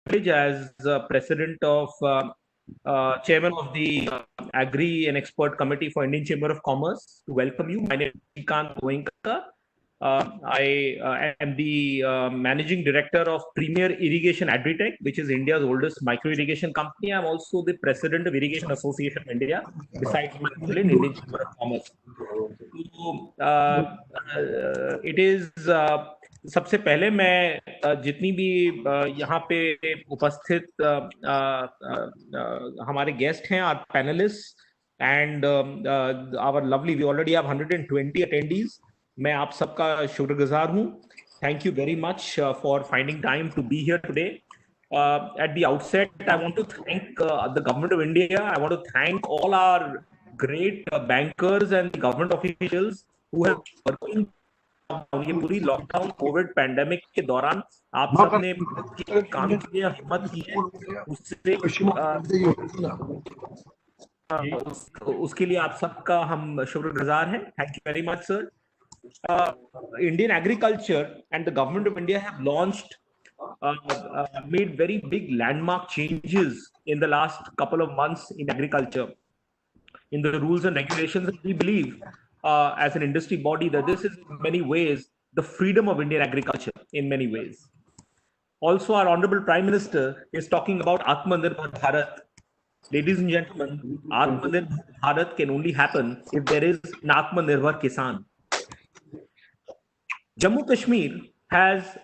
privilege as president of chairman of the Agri and Expert Committee for Indian Chamber of Commerce to welcome you. My name is Srikanth Goenka. I am the managing director of Premier Irrigation Agritech, which is India's oldest micro irrigation company. I'm also the president of Irrigation Association of India, besides my role in Indian Chamber of Commerce. तो it is सबसे पहले मैं जितनी भी यहाँ पे उपस्थित हमारे गेस्ट हैं, our panelist and our lovely, we already have 120 attendees. मैं आप सबका शुक्रगुजार हूँ. Thank you very much for finding time to be here today. At the outset, I want to thank the government of India. I want to thank all our great bankers and government officials who have working. ये पूरी lockdown Covid pandemic के दौरान आप सबने काम किया, हिम्मत की है, उसके लिए आप सबका हम शुक्रगुजार हैं. Thank you very much sir. Indian agriculture and the government of India have launched made very big landmark changes in the last couple of months in agriculture, in the rules and regulations. We believe as an industry body that this is in many ways the freedom of Indian agriculture in many ways. Also, our honorable Prime Minister is talking about Atmanirbhar Bharat. Ladies and gentlemen, Atmanirbhar Bharat can only happen if there is an Atmanirbhar Kisan. Jammu Kashmir has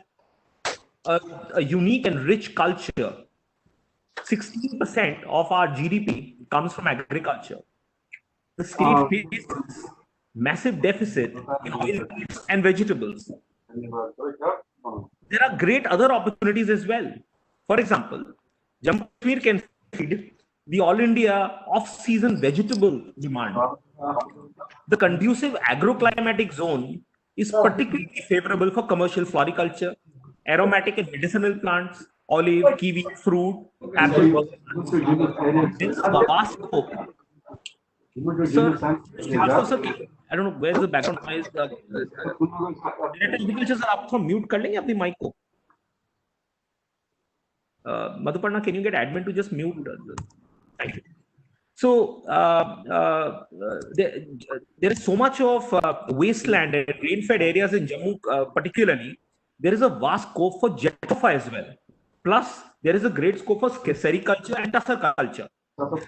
a unique and rich culture. 16% of our GDP comes from agriculture. The state faces massive deficit in oil and vegetables. There are great other opportunities as well. For example, Jammu Kashmir can feed the all India off-season vegetable demand. The conducive agroclimatic zone is particularly favorable for commercial floriculture, aromatic and medicinal plants, olive, kiwi, fruit, apple. There is a vast scope. Sir, sir, I don't know where's the background noise. Sir, आप थोड़ा mute कर लेंगे अपनी mic को. Madhuparna, can you get admin to just mute? Thank you. So there is so much of wasteland and rain-fed areas in Jammu, particularly. There is a vast scope for Jaffa as well. Plus, there is a great scope for sericulture and tussar culture.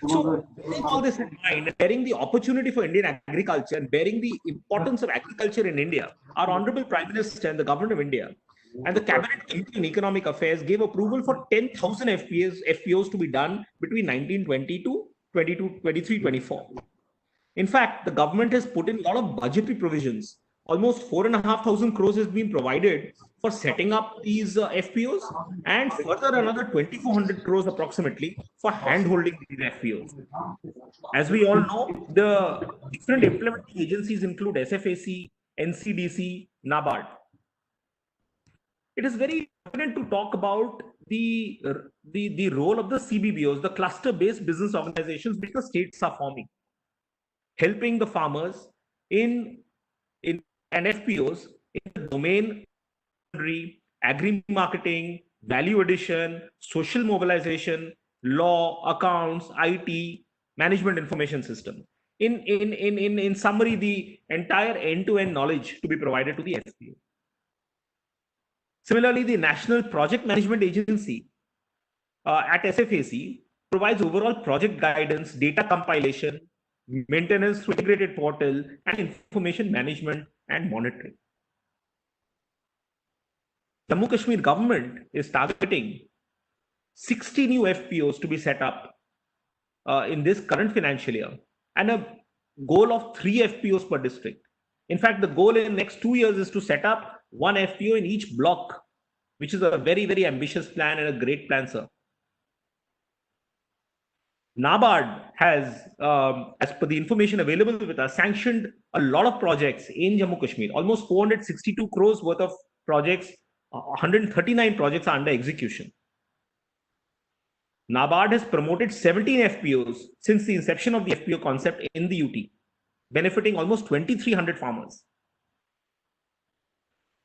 So, bearing all this in mind, bearing the opportunity for Indian agriculture and bearing the importance of agriculture in India, our honorable Prime Minister and the government of India and the Cabinet Committee on Economic Affairs gave approval for 10,000 FPOs to be done between 1922, 23, 24. In fact, the government has put in a lot of budgetary provisions. Almost 4,500 crores has been provided for setting up these FPOs, and further another 2,400 crores approximately for hand-holding these FPOs. As we all know, the different implementing agencies include SFAC, NCDC, NABARD. It is very important to talk about the role of the CBBOs, the cluster-based business organizations which the states are forming, helping the farmers in and FPOs in the domain agri-marketing, value addition, social mobilization, law, accounts, IT, management information system. In summary, the entire end-to-end knowledge to be provided to the FPO. Similarly, the National Project Management Agency at SFAC provides overall project guidance, data compilation, maintenance through integrated portal, and information management and monitoring. Jammu Kashmir government is targeting 60 new FPOs to be set up in this current financial year, and a goal of 3 FPOs per district. In fact, the goal in the next 2 years is to set up 1 FPO in each block, which is a very, very ambitious plan and a great plan, sir. NABARD has, as per the information available with us, sanctioned a lot of projects in Jammu Kashmir. Almost 462 crores worth of projects, 139 projects are under execution. NABARD has promoted 17 FPOs since the inception of the FPO concept in the UT, benefiting almost 2,300 farmers.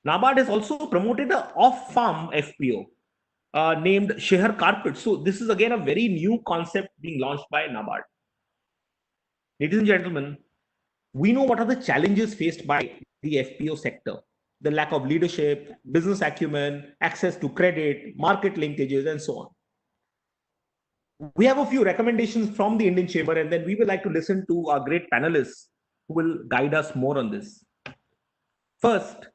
NABARD has also promoted an off-farm FPO named Shehar Carpet. So this is again a very new concept being launched by NABARD. Ladies and gentlemen, we know what are the challenges faced by the FPO sector: the lack of leadership, business acumen, access to credit, market linkages, and so on. We have a few recommendations from the Indian Chamber, and then we would like to listen to our great panelists who will guide us more on this. First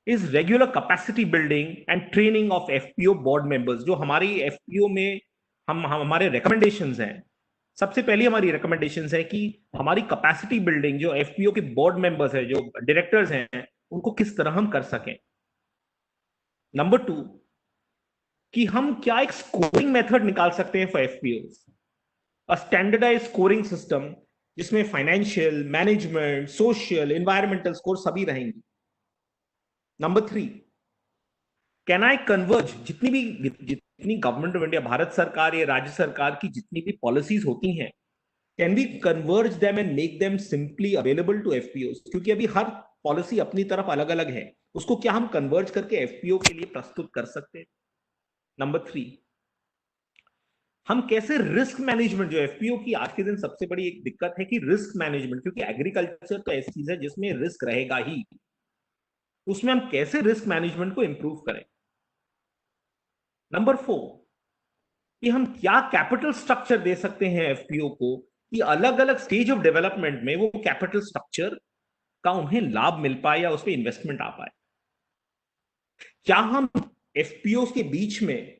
is regular capacity building and training of FPO board members. जो हमारी FPO में हमारे recommendations हैं, सबसे पहली हमारी recommendations है कि हमारी capacity building जो FPO के board members है, जो directors हैं, उनको किस तरह हम कर सकें. नंबर 2, कि हम क्या एक स्कोरिंग मेथड निकाल सकते हैं for FPOs, a standardise scoring system जिसमें financial, management, social, environmental score सभी रहेंगी. नंबर 3, कैन आई कन्वर्ज जितनी गवर्नमेंट ऑफ इंडिया, भारत सरकार या राज्य सरकार की जितनी भी पॉलिसीज होती हैं, can we converge them and make them simply available to FPOs? क्योंकि अभी हर पॉलिसी अपनी तरफ अलग अलग है, उसको क्या हम कन्वर्ज करके एफपीओ के लिए प्रस्तुत कर सकते हैं? नंबर 3, हम कैसे रिस्क मैनेजमेंट, जो एफपीओ की आज के दिन सबसे बड़ी एक दिक्कत है कि रिस्क मैनेजमेंट, क्योंकि एग्रीकल्चर तो ऐसी चीज है जिसमें रिस्क रहेगा ही, उसमें हम कैसे रिस्क मैनेजमेंट को इंप्रूव करें? नंबर 4, कि हम क्या कैपिटल स्ट्रक्चर दे सकते हैं एफपीओ को कि अलग अलग स्टेज ऑफ डेवलपमेंट में वो कैपिटल स्ट्रक्चर का उन्हें लाभ मिल पाए या उस पर इन्वेस्टमेंट आ पाए. क्या हम एफपीओ के बीच में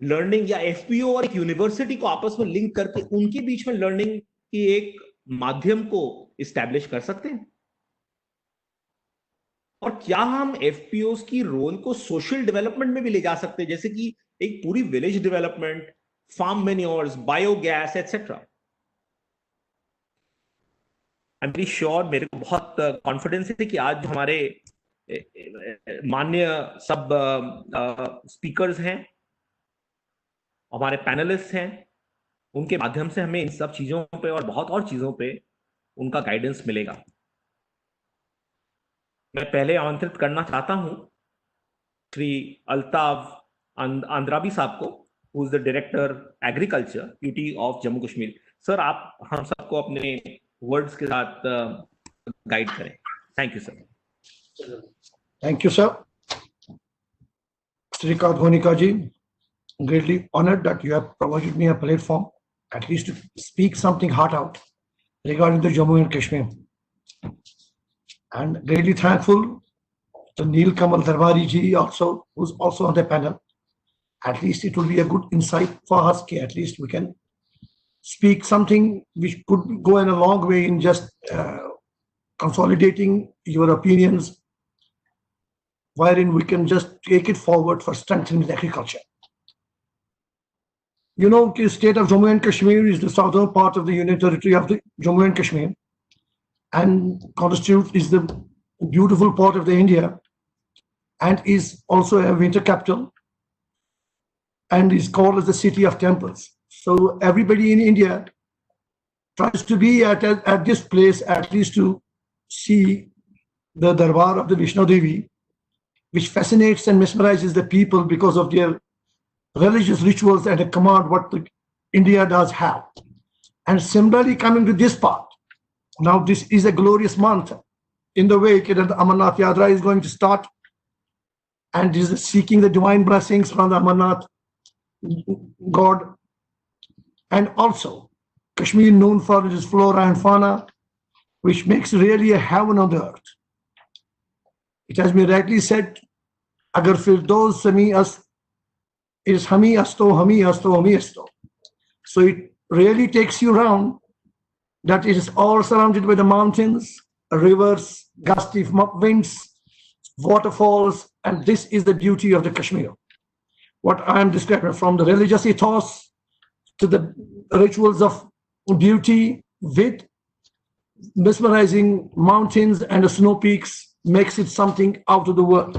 लर्निंग या एफपीओ और एक यूनिवर्सिटी को आपस में लिंक करके उनके बीच में लर्निंग की एक माध्यम को इस्टेब्लिश कर सकते हैं? और क्या हम एफपीओ की रोल को सोशल डेवलपमेंट में भी ले जा सकते हैं, जैसे कि एक पूरी village development, farm manures, biogas etcetera? I am very sure, मेरे को बहुत कॉन्फिडेंस है कि आज हमारे मान्य सब स्पीकर्स हैं, हमारे पैनलिस्ट हैं, उनके माध्यम से हमें इन सब चीजों पे और बहुत और चीजों पे उनका गाइडेंस मिलेगा. मैं पहले आमंत्रित करना चाहता हूं श्री अल्ताफ आंद्राबी साहब को, who is the director agriculture UT of Jammu Kashmir. Sir, आप हम सबको अपने वर्ड्स के साथ गाइड करें. Thank you sir. Thank you, sir. Srikant Honika ji, greatly honored that you have provided me a platform, at least to speak something heart out regarding the Jammu and Kashmir. And greatly thankful to Neel Kamal Darbari ji also, who's also on the panel. At least it will be a good insight for us, at least we can speak something which could go in a long way in just consolidating your opinions, wherein we can just take it forward for strengthening agriculture. You know, the state of Jammu and Kashmir is the southern part of the Union Territory of the Jammu and Kashmir, and constitutes is the beautiful part of the India, and is also a winter capital, and is called as the city of temples. So everybody in India tries to be at this place, at least to see the Darbar of the Vishnu Devi, which fascinates and mesmerizes the people because of their religious rituals and a command what India does have. And similarly, coming to this part, now this is a glorious month in the way that the Amarnath Yatra is going to start, and is seeking the divine blessings from the Amarnath God. And also, Kashmir known for its flora and fauna, which makes really a heaven on the earth. It has been rightly said, Agar Firdaus Sami As is Hami Asto, Hami Asto, Hami Asto. So it really takes you around that it is all surrounded by the mountains, rivers, gusty winds, waterfalls, and this is the beauty of the Kashmir. What I am describing, from the religious ethos to the rituals of beauty with mesmerizing mountains and the snow peaks, makes it something out of the world.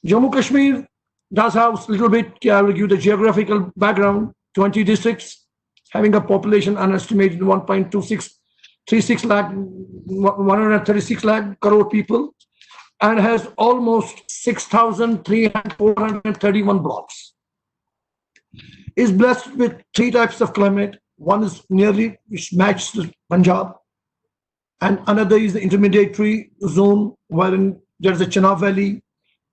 Jammu Kashmir does have a little bit, I will give the geographical background, 20 districts, having a population unestimated 1.36 lakh, 136 lakh crore people, and has almost 6,431 blocks. Is blessed with three types of climate. One is nearly which matches the Punjab, and another is the intermediary zone wherein there's a Chenab Valley,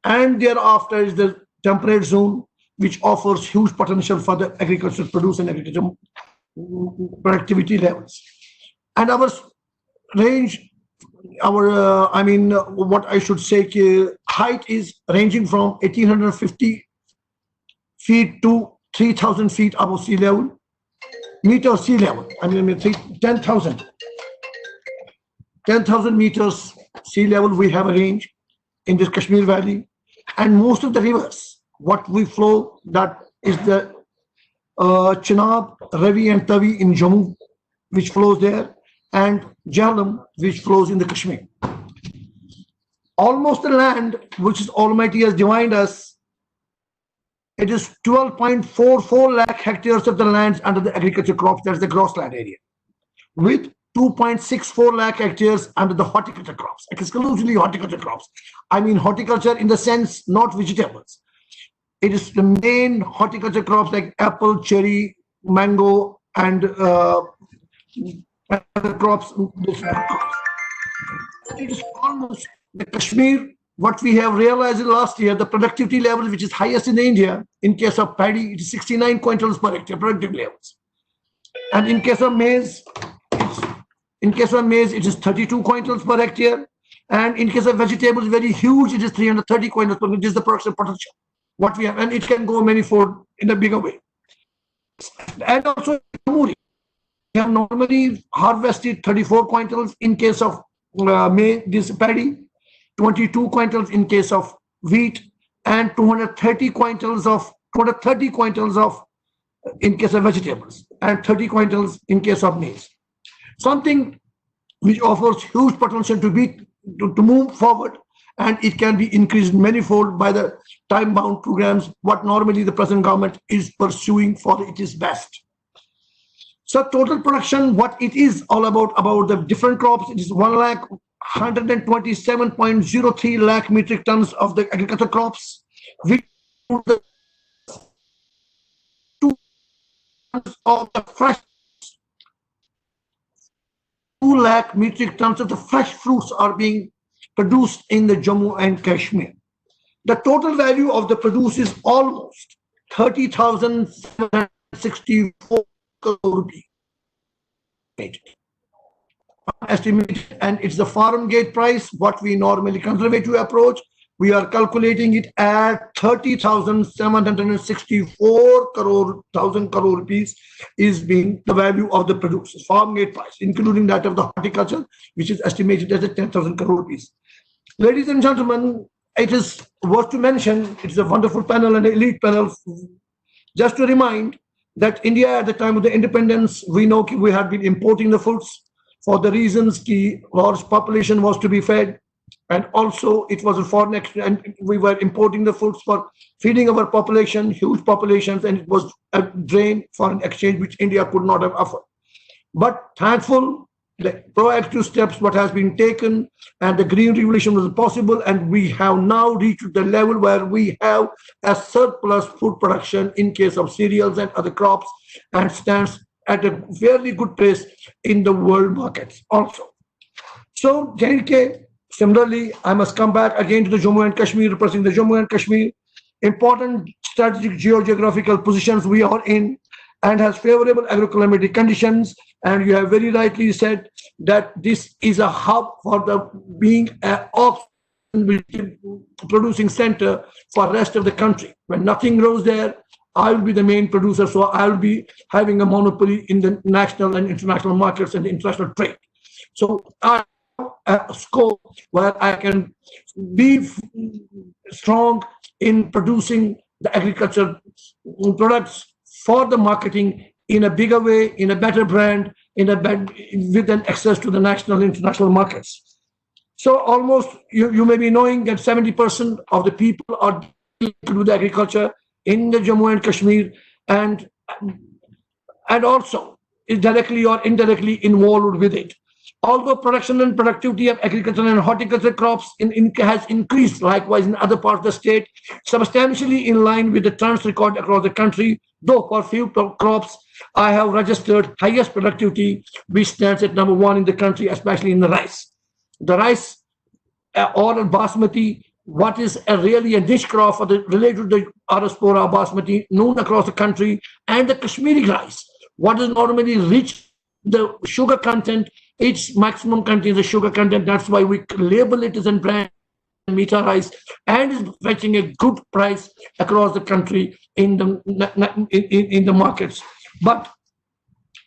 and thereafter is the temperate zone which offers huge potential for the agricultural produce and agricultural productivity levels. And our range, what I should say, height is ranging from 1,850 feet to 3,000 feet above sea level, meter sea level. 10,000 meters sea level. We have a range in this Kashmir Valley, and most of the rivers, what we flow, that is the Chenab, Ravi, and Tavi in Jammu, which flows there, and Jhelum, which flows in the Kashmir. Almost the land which is Almighty has divided us, it is 12.44 lakh hectares of the lands under the agriculture crops, that's the gross land area, with 2.64 lakh hectares under the horticulture crops, exclusively horticulture crops. I mean horticulture in the sense, not vegetables. It is the main horticulture crops like apple, cherry, mango, and other crops. It is almost the Kashmir, what we have realized last year, the productivity level which is highest in India, in case of paddy, it is 69 quintals per hectare productive levels. And in case of maize, it is 32 quintals per hectare. And in case of vegetables, very huge, it is 330 quintals per hectare. This is the production potential, what we have, and it can go manifold in a bigger way. And also, we have normally harvested 34 quintals in case of this paddy, 22 quintals in case of wheat, and 230 quintals of in case of vegetables, and 30 quintals in case of maize. Something which offers huge potential to move forward, and it can be increased manifold by the time-bound programs what normally the present government is pursuing for its best. So total production, what it is all about the different crops, it is 1,127.03 lakh metric tons of the agricultural crops, which the 2 tons of the fresh 2 lakh metric tons of the fresh fruits are being produced in the Jammu and Kashmir. The total value of the produce is almost 30,764 crore rupees. Estimated, and it's the farm gate price, what we normally conservative approach. We are calculating it at 30,764 crore rupees is being the value of the produce, farm gate price, including that of the horticulture, which is estimated as 10,000 crore rupees. Ladies and gentlemen, it is worth to mention, it's a wonderful panel and elite panel. Just to remind that India at the time of the independence, we know we had been importing the foods for the reasons the large population was to be fed, and also it was a foreign exchange, and we were importing the foods for feeding our population, huge populations, and it was a drain foreign exchange which India could not have offered. But thankful, the proactive steps what has been taken, and the green revolution was possible, and we have now reached the level where we have a surplus food production in case of cereals and other crops, and stands at a fairly good pace in the world markets also. So JNK, similarly, I must come back again to the Jammu and Kashmir, representing the Jammu and Kashmir. Important strategic geographical positions we are in, and has favorable agroclimatic conditions. And you have very rightly said that this is a hub for the being a producing center for rest of the country. When nothing grows there, I will be the main producer, so I will be having a monopoly in the national and international markets and the international trade. So I have a scope where I can be strong in producing the agricultural products for the marketing in a bigger way, in a better brand, with an access to the national and international markets. So almost, you may be knowing that 70% of the people are to do the agriculture in the Jammu and Kashmir, and also is directly or indirectly involved with it. Although production and productivity of agricultural and horticultural crops has increased likewise in other parts of the state, substantially in line with the trends recorded across the country, though for few crops, I have registered highest productivity, which stands at number one in the country, especially in the rice. The rice or basmati, what is really a niche crop related to the Araspora basmati, known across the country, and the Kashmiri rice, what is normally rich the sugar content, its maximum contains the sugar content. That's why we label it as a brand Meeta rice, and is fetching a good price across the country in the markets. But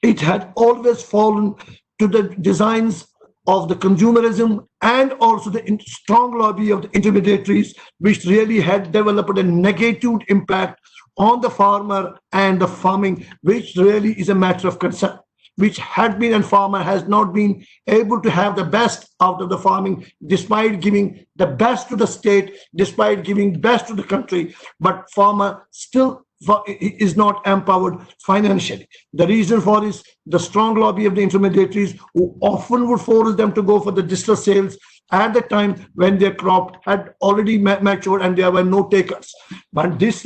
it had always fallen to the designs of the consumerism and also the strong lobby of the intermediaries, which really had developed a negative impact on the farmer and the farming, which really is a matter of concern, which had been, and farmer has not been able to have the best out of the farming, despite giving the best to the state, despite giving best to the country, but farmer still is not empowered financially. The reason for is the strong lobby of the intermediaries, who often would force them to go for the distress sales at the time when their crop had already matured and there were no takers. But this,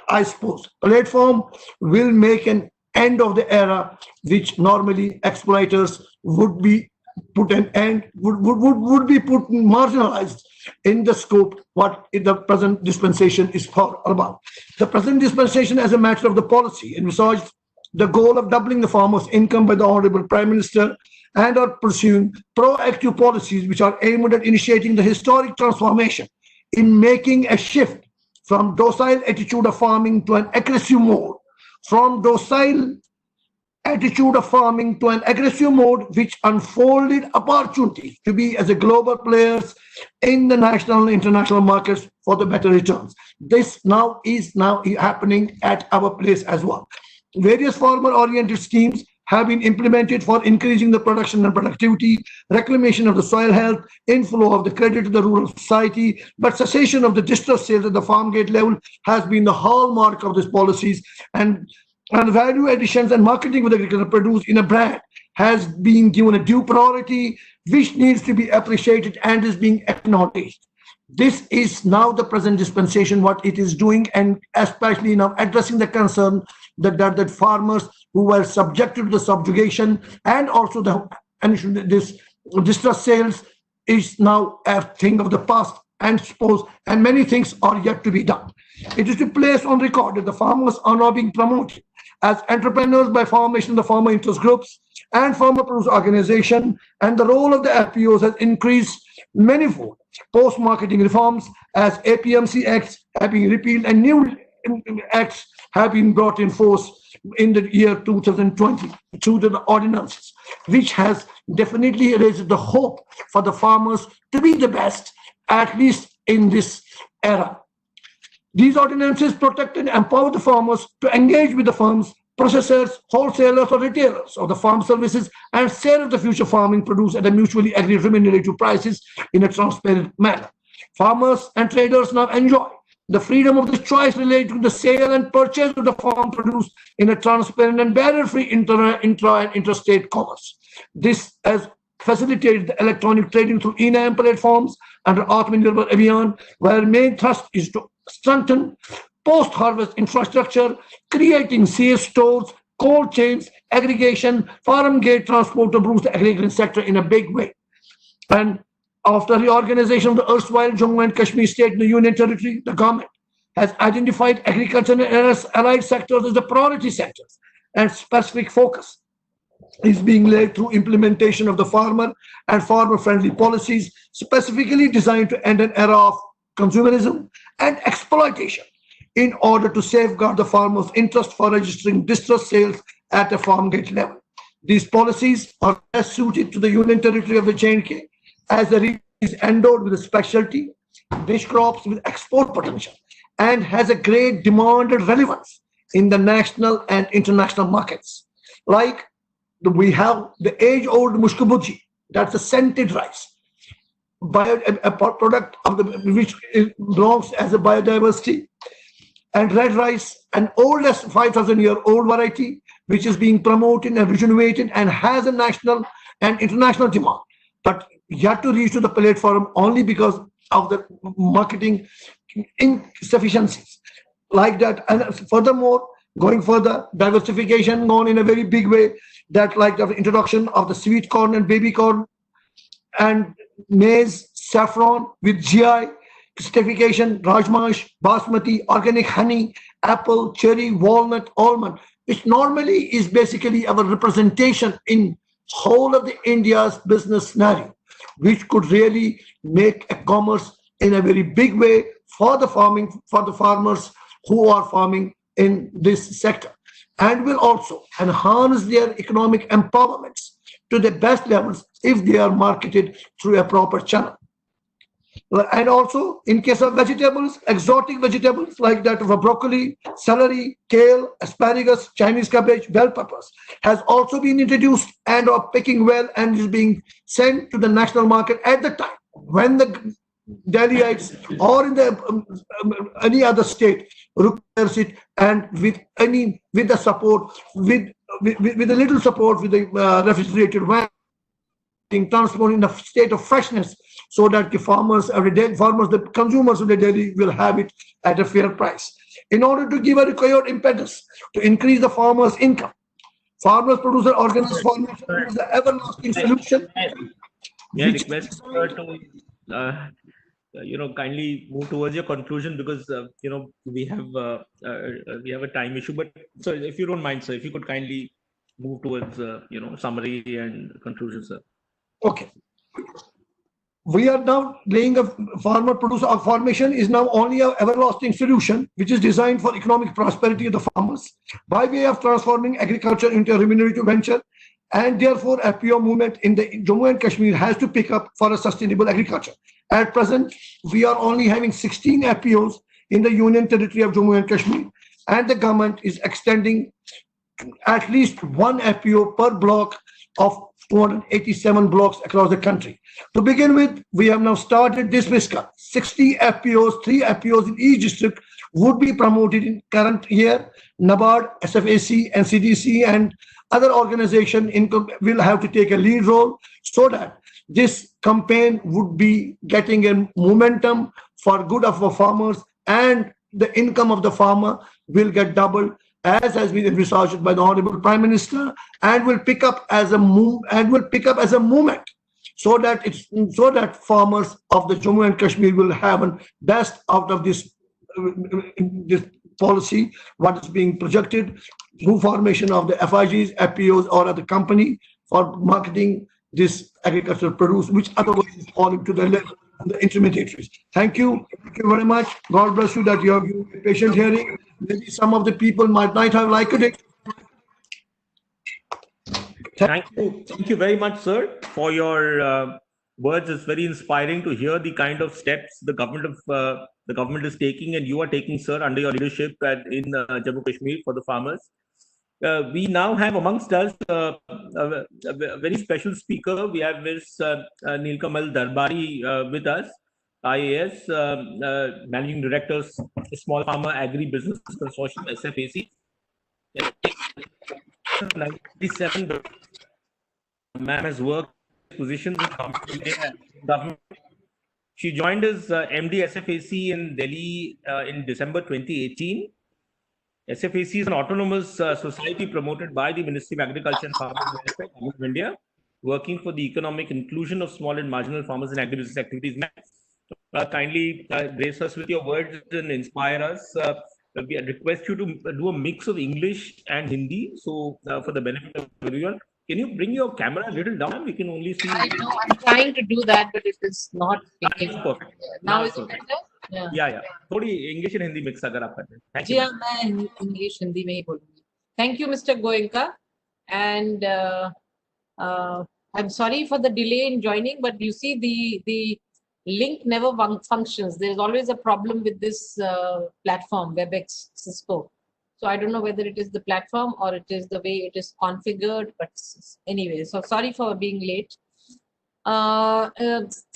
I suppose, platform will make an end of the era which normally exploiters would be put an end, would be put marginalized in the scope what the present dispensation is for about. The present dispensation, as a matter of the policy, envisaged the goal of doubling the farmers' income by the Honorable Prime Minister, and are pursuing proactive policies which are aimed at initiating the historic transformation in making a shift from docile attitude of farming to an aggressive mode, from docile attitude of farming to an aggressive mode, which unfolded opportunities to be as a global players in the national and international markets for the better returns. This is now happening at our place as well. Various farmer-oriented schemes have been implemented for increasing the production and productivity, reclamation of the soil health, inflow of the credit to the rural society, but cessation of the distress sales at the farm gate level has been the hallmark of these policies, and value additions and marketing with agricultural produce in a brand has been given a due priority, which needs to be appreciated and is being acknowledged. This is now the present dispensation, what it is doing, and especially now addressing the concern that farmers who were subjected to the subjugation and also this distress sales is now a thing of the past, and many things are yet to be done. It is to place on record that the farmers are now being promoted as entrepreneurs by formation of the farmer interest groups and farmer produce organization, and the role of the FPOs has increased manifold. Post-marketing reforms as APMC Acts have been repealed and new acts have been brought in force in the year 2020 through the ordinances, which has definitely raised the hope for the farmers to be the best, at least in this era. These ordinances protect and empower the farmers to engage with the firms, processors, wholesalers, or retailers of the farm services and sale of the future farming produce at a mutually agreed remunerative prices in a transparent manner. Farmers and traders now enjoy the freedom of the choice related to the sale and purchase of the farm produce in a transparent and barrier-free intra and interstate commerce. This has facilitated the electronic trading through e-NAM platforms under Atmanirbhar Abhiyan, where main thrust is to strengthen post-harvest infrastructure, creating safe stores, cold chains, aggregation, farm gate transport to boost the agricultural sector in a big way. And after reorganization of the erstwhile Jammu and Kashmir state in the Union Territory, the government has identified agriculture and allied sectors as the priority sectors, and specific focus is being laid through implementation of the farmer and farmer-friendly policies specifically designed to end an era of consumerism and exploitation in order to safeguard the farmer's interest for registering distress sales at the farm gate level. These policies are best suited to the Union Territory of the J&K, as the region is endowed with a specialty, rich crops with export potential, and has a great demand and relevance in the national and international markets. Like we have the age-old mushkabudji, that's a scented rice, a product of which belongs as a biodiversity, and red rice, an oldest 5,000-year-old variety, which is being promoted and rejuvenated and has a national and international demand, but yet to reach to the platform only because of the marketing insufficiencies like that. And furthermore, going further, diversification gone in a very big way, that like the introduction of the sweet corn and baby corn and maize, saffron with GI certification, rajmash, basmati, organic honey, apple, cherry, walnut, almond, which normally is basically our representation in whole of the India's business scenario, which could really make a commerce in a very big way for the farmers who are farming in this sector, and will also enhance their economic empowerments to the best levels if they are marketed through a proper channel. And also, in case of vegetables, exotic vegetables like that of broccoli, celery, kale, asparagus, Chinese cabbage, bell peppers has also been introduced and are picking well and is being sent to the national market at the time when the Delhiites or in the any other state requires it, and with the support with a little support with the refrigerated wine being transported in a state of freshness, so that the the consumers of the Delhi will have it at a fair price. In order to give a required impetus to increase the farmers' income, farmers producer organized formation is the everlasting solution. Yeah, request her to kindly move towards your conclusion, because we have a time issue. But so if you don't mind, sir, if you could kindly move towards summary and conclusion, sir. Okay. We are now laying a farmer producer formation is now only an everlasting solution which is designed for economic prosperity of the farmers by way of transforming agriculture into a remunerative venture, and therefore FPO movement in the Jammu and Kashmir has to pick up for a sustainable agriculture. At present, we are only having 16 FPOs in the Union Territory of Jammu and Kashmir, and the government is extending at least one FPO per block of 287 blocks across the country. To begin with, we have now started this fiscal. 60 FPOs, 3 FPOs in each district would be promoted in current year. NABARD, SFAC, NCDC, and other organizations will have to take a lead role so that this campaign would be getting a momentum for good of our farmers, and the income of the farmer will get doubled, as has been envisaged by the Honorable Prime Minister, and will pick up as a movement, so that farmers of the Jammu and Kashmir will have a best out of this policy, what is being projected through formation of the FIGs, FPOs, or other company for marketing this agricultural produce, which otherwise is falling to the level of the intermediaries. Thank you very much. God bless you that you have given patient hearing. Maybe some of the people might not have liked it. Thank you very much, sir, for your words. It's very inspiring to hear the kind of steps the government is taking, and you are taking, sir, under your leadership in Jammu Kashmir for the farmers. We now have amongst us a very special speaker. We have Ms. Nilkamal Darbari with us, IAS, Managing Director, Small Farmer Agri Business Consortium, SFAC. 97, ma'am has worked positions in government. She joined as MD SFAC in Delhi in December 2018. SFAC is an autonomous society promoted by the Ministry of Agriculture and Farmers Welfare of India, working for the economic inclusion of small and marginal farmers in agribusiness activities. Kindly grace us with your words and inspire us. We request you to do a mix of English and Hindi, so for the benefit of everyone. Can you bring your camera a little down? We can only see. I know, I'm trying to do that, but it is not. Perfect. Now is it better? Yeah. थोड़ी English and Hindi mix अगर आप कर दें. जी हाँ, मैं English Hindi में ही बोलूँगी. Thank you, Mr. Goenka, and I'm sorry for the delay in joining, but you see the link never functions. There is always a problem with this platform, WebEx Cisco. So I don't know whether it is the platform or it is the way it is configured, but anyway, so sorry for being late.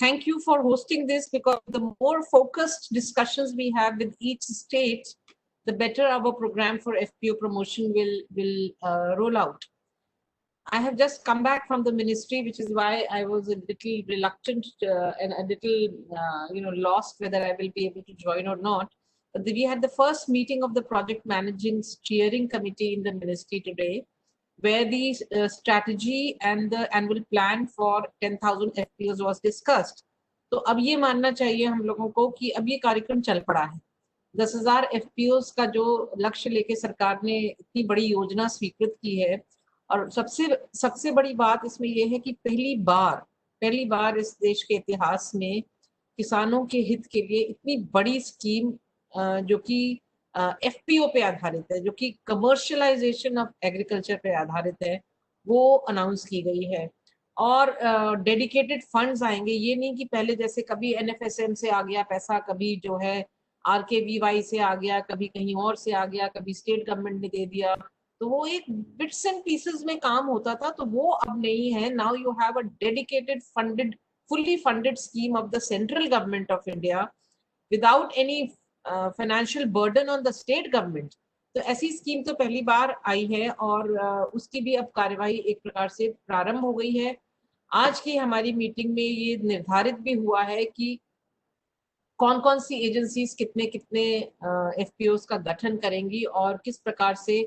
Thank you for hosting this, because the more focused discussions we have with each state, the better our program for FPO promotion will roll out. I have just come back from the ministry, which is why I was a little reluctant and a little, lost whether I will be able to join or not. But we had the first meeting of the project managing steering committee in the ministry today, where the strategy and the annual plan for 10,000 FPOs was discussed. तो अब ये मानना चाहिए हम लोगों को कि अब ये कार्यक्रम चल पड़ा है। 10,000 FPOs का जो लक्ष्य लेके सरकार ने इतनी बड़ी योजना स्वीकृत की है, और सबसे बड़ी बात इसमें यह है कि पहली बार इस देश के इतिहास में किसानों के हित के लिए इतनी बड़ी स्कीम जो कि FPO पे आधारित है, जो कि कमर्शियलाइजेशन ऑफ एग्रीकल्चर पे आधारित है, वो अनाउंस की गई है। और डेडिकेटेड फंड्स आएंगे। ये नहीं कि पहले जैसे कभी NFSM से आ गया पैसा, कभी जो है RKVY से आ गया, कभी कहीं और से आ गया, कभी स्टेट गवर्नमेंट ने दे दिया, तो वो एक बिट्स एंड पीसेस में काम होता था, तो वो अब नहीं है। Now you have a dedicated fully funded scheme of the central government of India without any financial burden on the state government. तो ऐसी स्कीम तो पहली बार आई है, और उसकी भी अब कार्यवाही एक प्रकार से प्रारंभ हो गई है। आज की हमारी मीटिंग में ये निर्धारित भी हुआ है कि कौन कौन सी एजेंसीज कितने कितने FPOs का गठन करेंगी और किस प्रकार से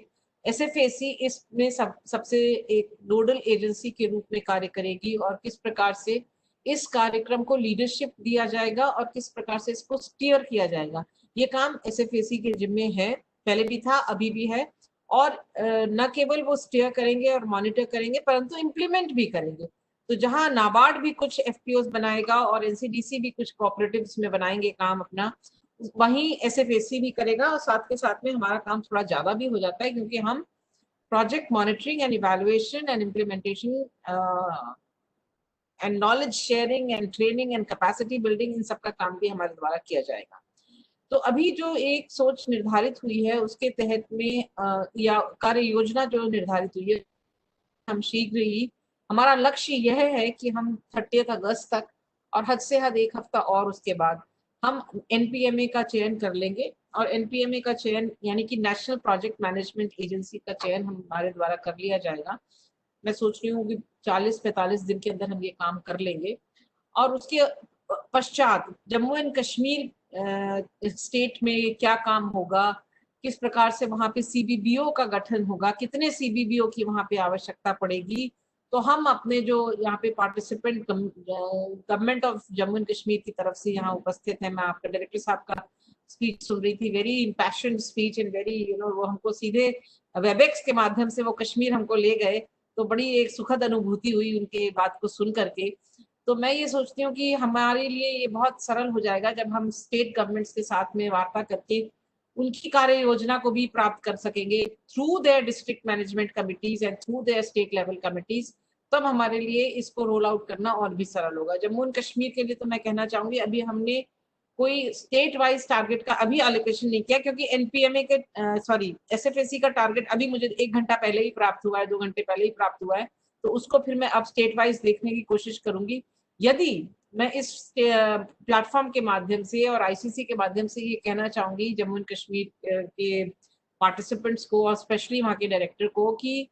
SFAC इसमें सबसे एक नोडल एजेंसी के रूप में कार्य करेगी, और किस प्रकार से इस कार्यक्रम को लीडरशिप दिया जाएगा और किस प्रकार से इसको स्टीयर किया जाएगा। ये काम SFAC के जिम्मे है, पहले भी था, अभी भी है, और न केवल वो स्टीयर करेंगे और मॉनिटर करेंगे, परंतु इम्प्लीमेंट भी करेंगे। तो जहां नाबार्ड भी कुछ FPOs बनाएगा और NCDC भी कुछ कोऑपरेटिव्स में बनाएंगे काम अपना, वहीं SFAC भी करेगा, और साथ के साथ में हमारा काम थोड़ा ज्यादा भी हो जाता है, क्योंकि हम project monitoring and evaluation and implementation and knowledge sharing and training and capacity building, इन सब का काम भी हमारे द्वारा किया जाएगा। तो अभी जो एक सोच निर्धारित हुई है उसके तहत में या कार्य योजना जो निर्धारित हुई है, हम शीघ्र ही, हमारा लक्ष्य यह है कि हम 30 अगस्त तक और हद से हद एक हफ्ता और उसके बाद हम NPMA का चयन कर लेंगे, और NPMA का चयन यानी कि नेशनल प्रोजेक्ट मैनेजमेंट एजेंसी का चयन हमारे द्वारा कर लिया जाएगा। मैं सोच रही हूँ कि 40-45 दिन के अंदर हम ये काम कर लेंगे, और उसके पश्चात जम्मू एंड कश्मीर स्टेट में क्या काम होगा, किस प्रकार से वहां पे CBBO का गठन होगा, कितने CBBO की वहां पे आवश्यकता पड़ेगी, तो हम अपने जो यहाँ पे participant government of Jammu and Kashmir की तरफ से यहाँ उपस्थित है, मैं आपका डायरेक्टर साहब का स्पीच सुन रही थी, वेरी इम्पैशन्ड स्पीच एंड वेरी वो हमको सीधे वेबएक्स के माध्यम से वो कश्मीर हमको ले गए, तो बड़ी एक सुखद अनुभूति हुई उनके बात को सुन करके। तो मैं ये सोचती हूँ कि हमारे लिए ये बहुत सरल हो जाएगा जब हम स्टेट गवर्नमेंट्स के साथ में वार्ता करके उनकी कार्य योजना को भी प्राप्त कर सकेंगे through their district management committees and through their state level committees, तब हमारे लिए इसको रोल आउट करना और भी सरल होगा। जम्मू एंड कश्मीर के लिए तो मैं कहना चाहूंगी, अभी हमने कोई स्टेट वाइज टारगेट का अभी एलोकेशन नहीं किया, क्योंकि NPMA के SFAC का टारगेट अभी मुझे 1 घंटा पहले ही प्राप्त हुआ है, 2 घंटे पहले ही प्राप्त हुआ है, तो उसको फिर मैं अब स्टेट वाइज देखने की कोशिश करूंगी। यदि मैं इस प्लेटफॉर्म के माध्यम से और ICC के माध्यम से ये कहना चाहूंगी जम्मू एंड कश्मीर के पार्टिसिपेंट्स को और स्पेशली वहाँ के डायरेक्टर को कि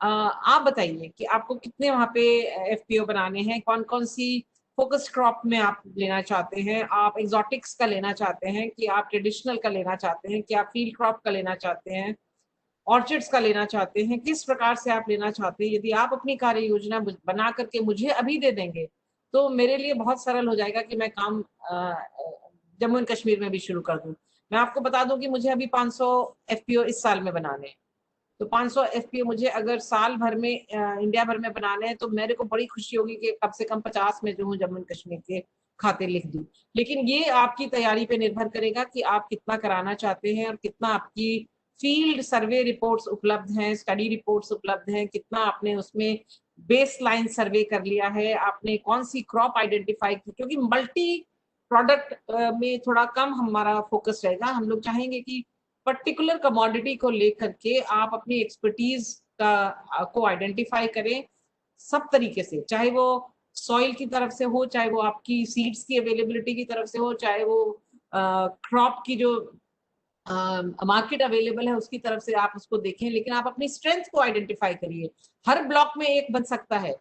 आप बताइए कि आपको कितने वहाँ पे FPO बनाने हैं, कौन कौन सी फोकस क्रॉप में आप लेना चाहते हैं, आप एक्सोटिक्स का लेना चाहते हैं कि आप ट्रेडिशनल का लेना चाहते हैं, कि आप फील्ड क्रॉप का लेना चाहते हैं, ऑर्चिड्स का लेना चाहते हैं, किस प्रकार से आप लेना चाहते हैं। यदि आप अपनी कार्य योजना बना करके मुझे अभी दे देंगे तो मेरे लिए बहुत सरल हो जाएगा कि मैं काम जम्मू एंड कश्मीर में भी शुरू कर दूं। मैं आपको बता दूं कि मुझे अभी 500 FPO इस साल में बनाने हैं, तो 500 FPO मुझे अगर साल भर में इंडिया भर में बनाने हैं तो मेरे को बड़ी खुशी होगी कि कम से कम 50 में जो हूँ जम्मू एंड कश्मीर के खाते लिख दूं। लेकिन ये आपकी तैयारी पे निर्भर करेगा कि आप कितना कराना चाहते हैं और कितना आपकी फील्ड सर्वे रिपोर्ट्स उपलब्ध हैं, स्टडी रिपोर्ट्स उपलब्ध हैं, कितना आपने उसमें बेस लाइन सर्वे कर लिया है, आपने कौन सी क्रॉप आइडेंटिफाई की, क्योंकि मल्टी प्रोडक्ट में थोड़ा कम हमारा फोकस रहेगा। हम लोग चाहेंगे कि पर्टिकुलर कमोडिटी को लेकर के आप अपनी एक्सपर्टीज को आइडेंटिफाई करें सब तरीके से, चाहे वो सॉइल की तरफ से हो, चाहे वो आपकी सीड्स की अवेलेबिलिटी की तरफ से हो, चाहे वो क्रॉप की जो मार्केट अवेलेबल है उसकी तरफ से आप उसको देखें, लेकिन आप अपनी स्ट्रेंथ को आइडेंटिफाई करिए। हर ब्लॉक में एक बन सकता है,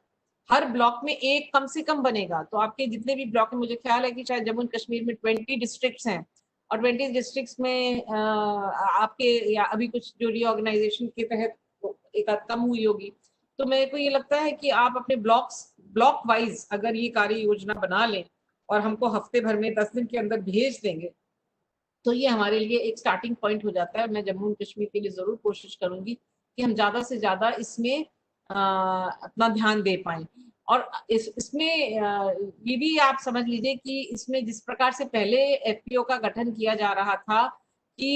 हर ब्लॉक में एक कम से कम बनेगा। तो आपके जितने भी ब्लॉक हैं, मुझे ख्याल है कि शायद जम्मू एंड कश्मीर में 20 डिस्ट्रिक्ट्स हैं, और 20 डिस्ट्रिक्ट्स में आपके या अभी कुछ जो रीऑर्गेनाइजेशन के तहत एक आध कम हुई होगी। तो मेरे को ये लगता है कि आप अपने ब्लॉक वाइज अगर ये कार्य योजना बना लें और हमको हफ्ते भर में 10 दिन के अंदर भेज देंगे, तो ये हमारे लिए एक स्टार्टिंग पॉइंट हो जाता है। मैं जम्मू एंड कश्मीर के लिए जरूर कोशिश करूंगी कि हम ज्यादा से ज्यादा इसमें अपना ध्यान दे पाए। और इसमें ये भी आप समझ लीजिए कि इसमें जिस प्रकार से पहले एफपीओ का गठन किया जा रहा था कि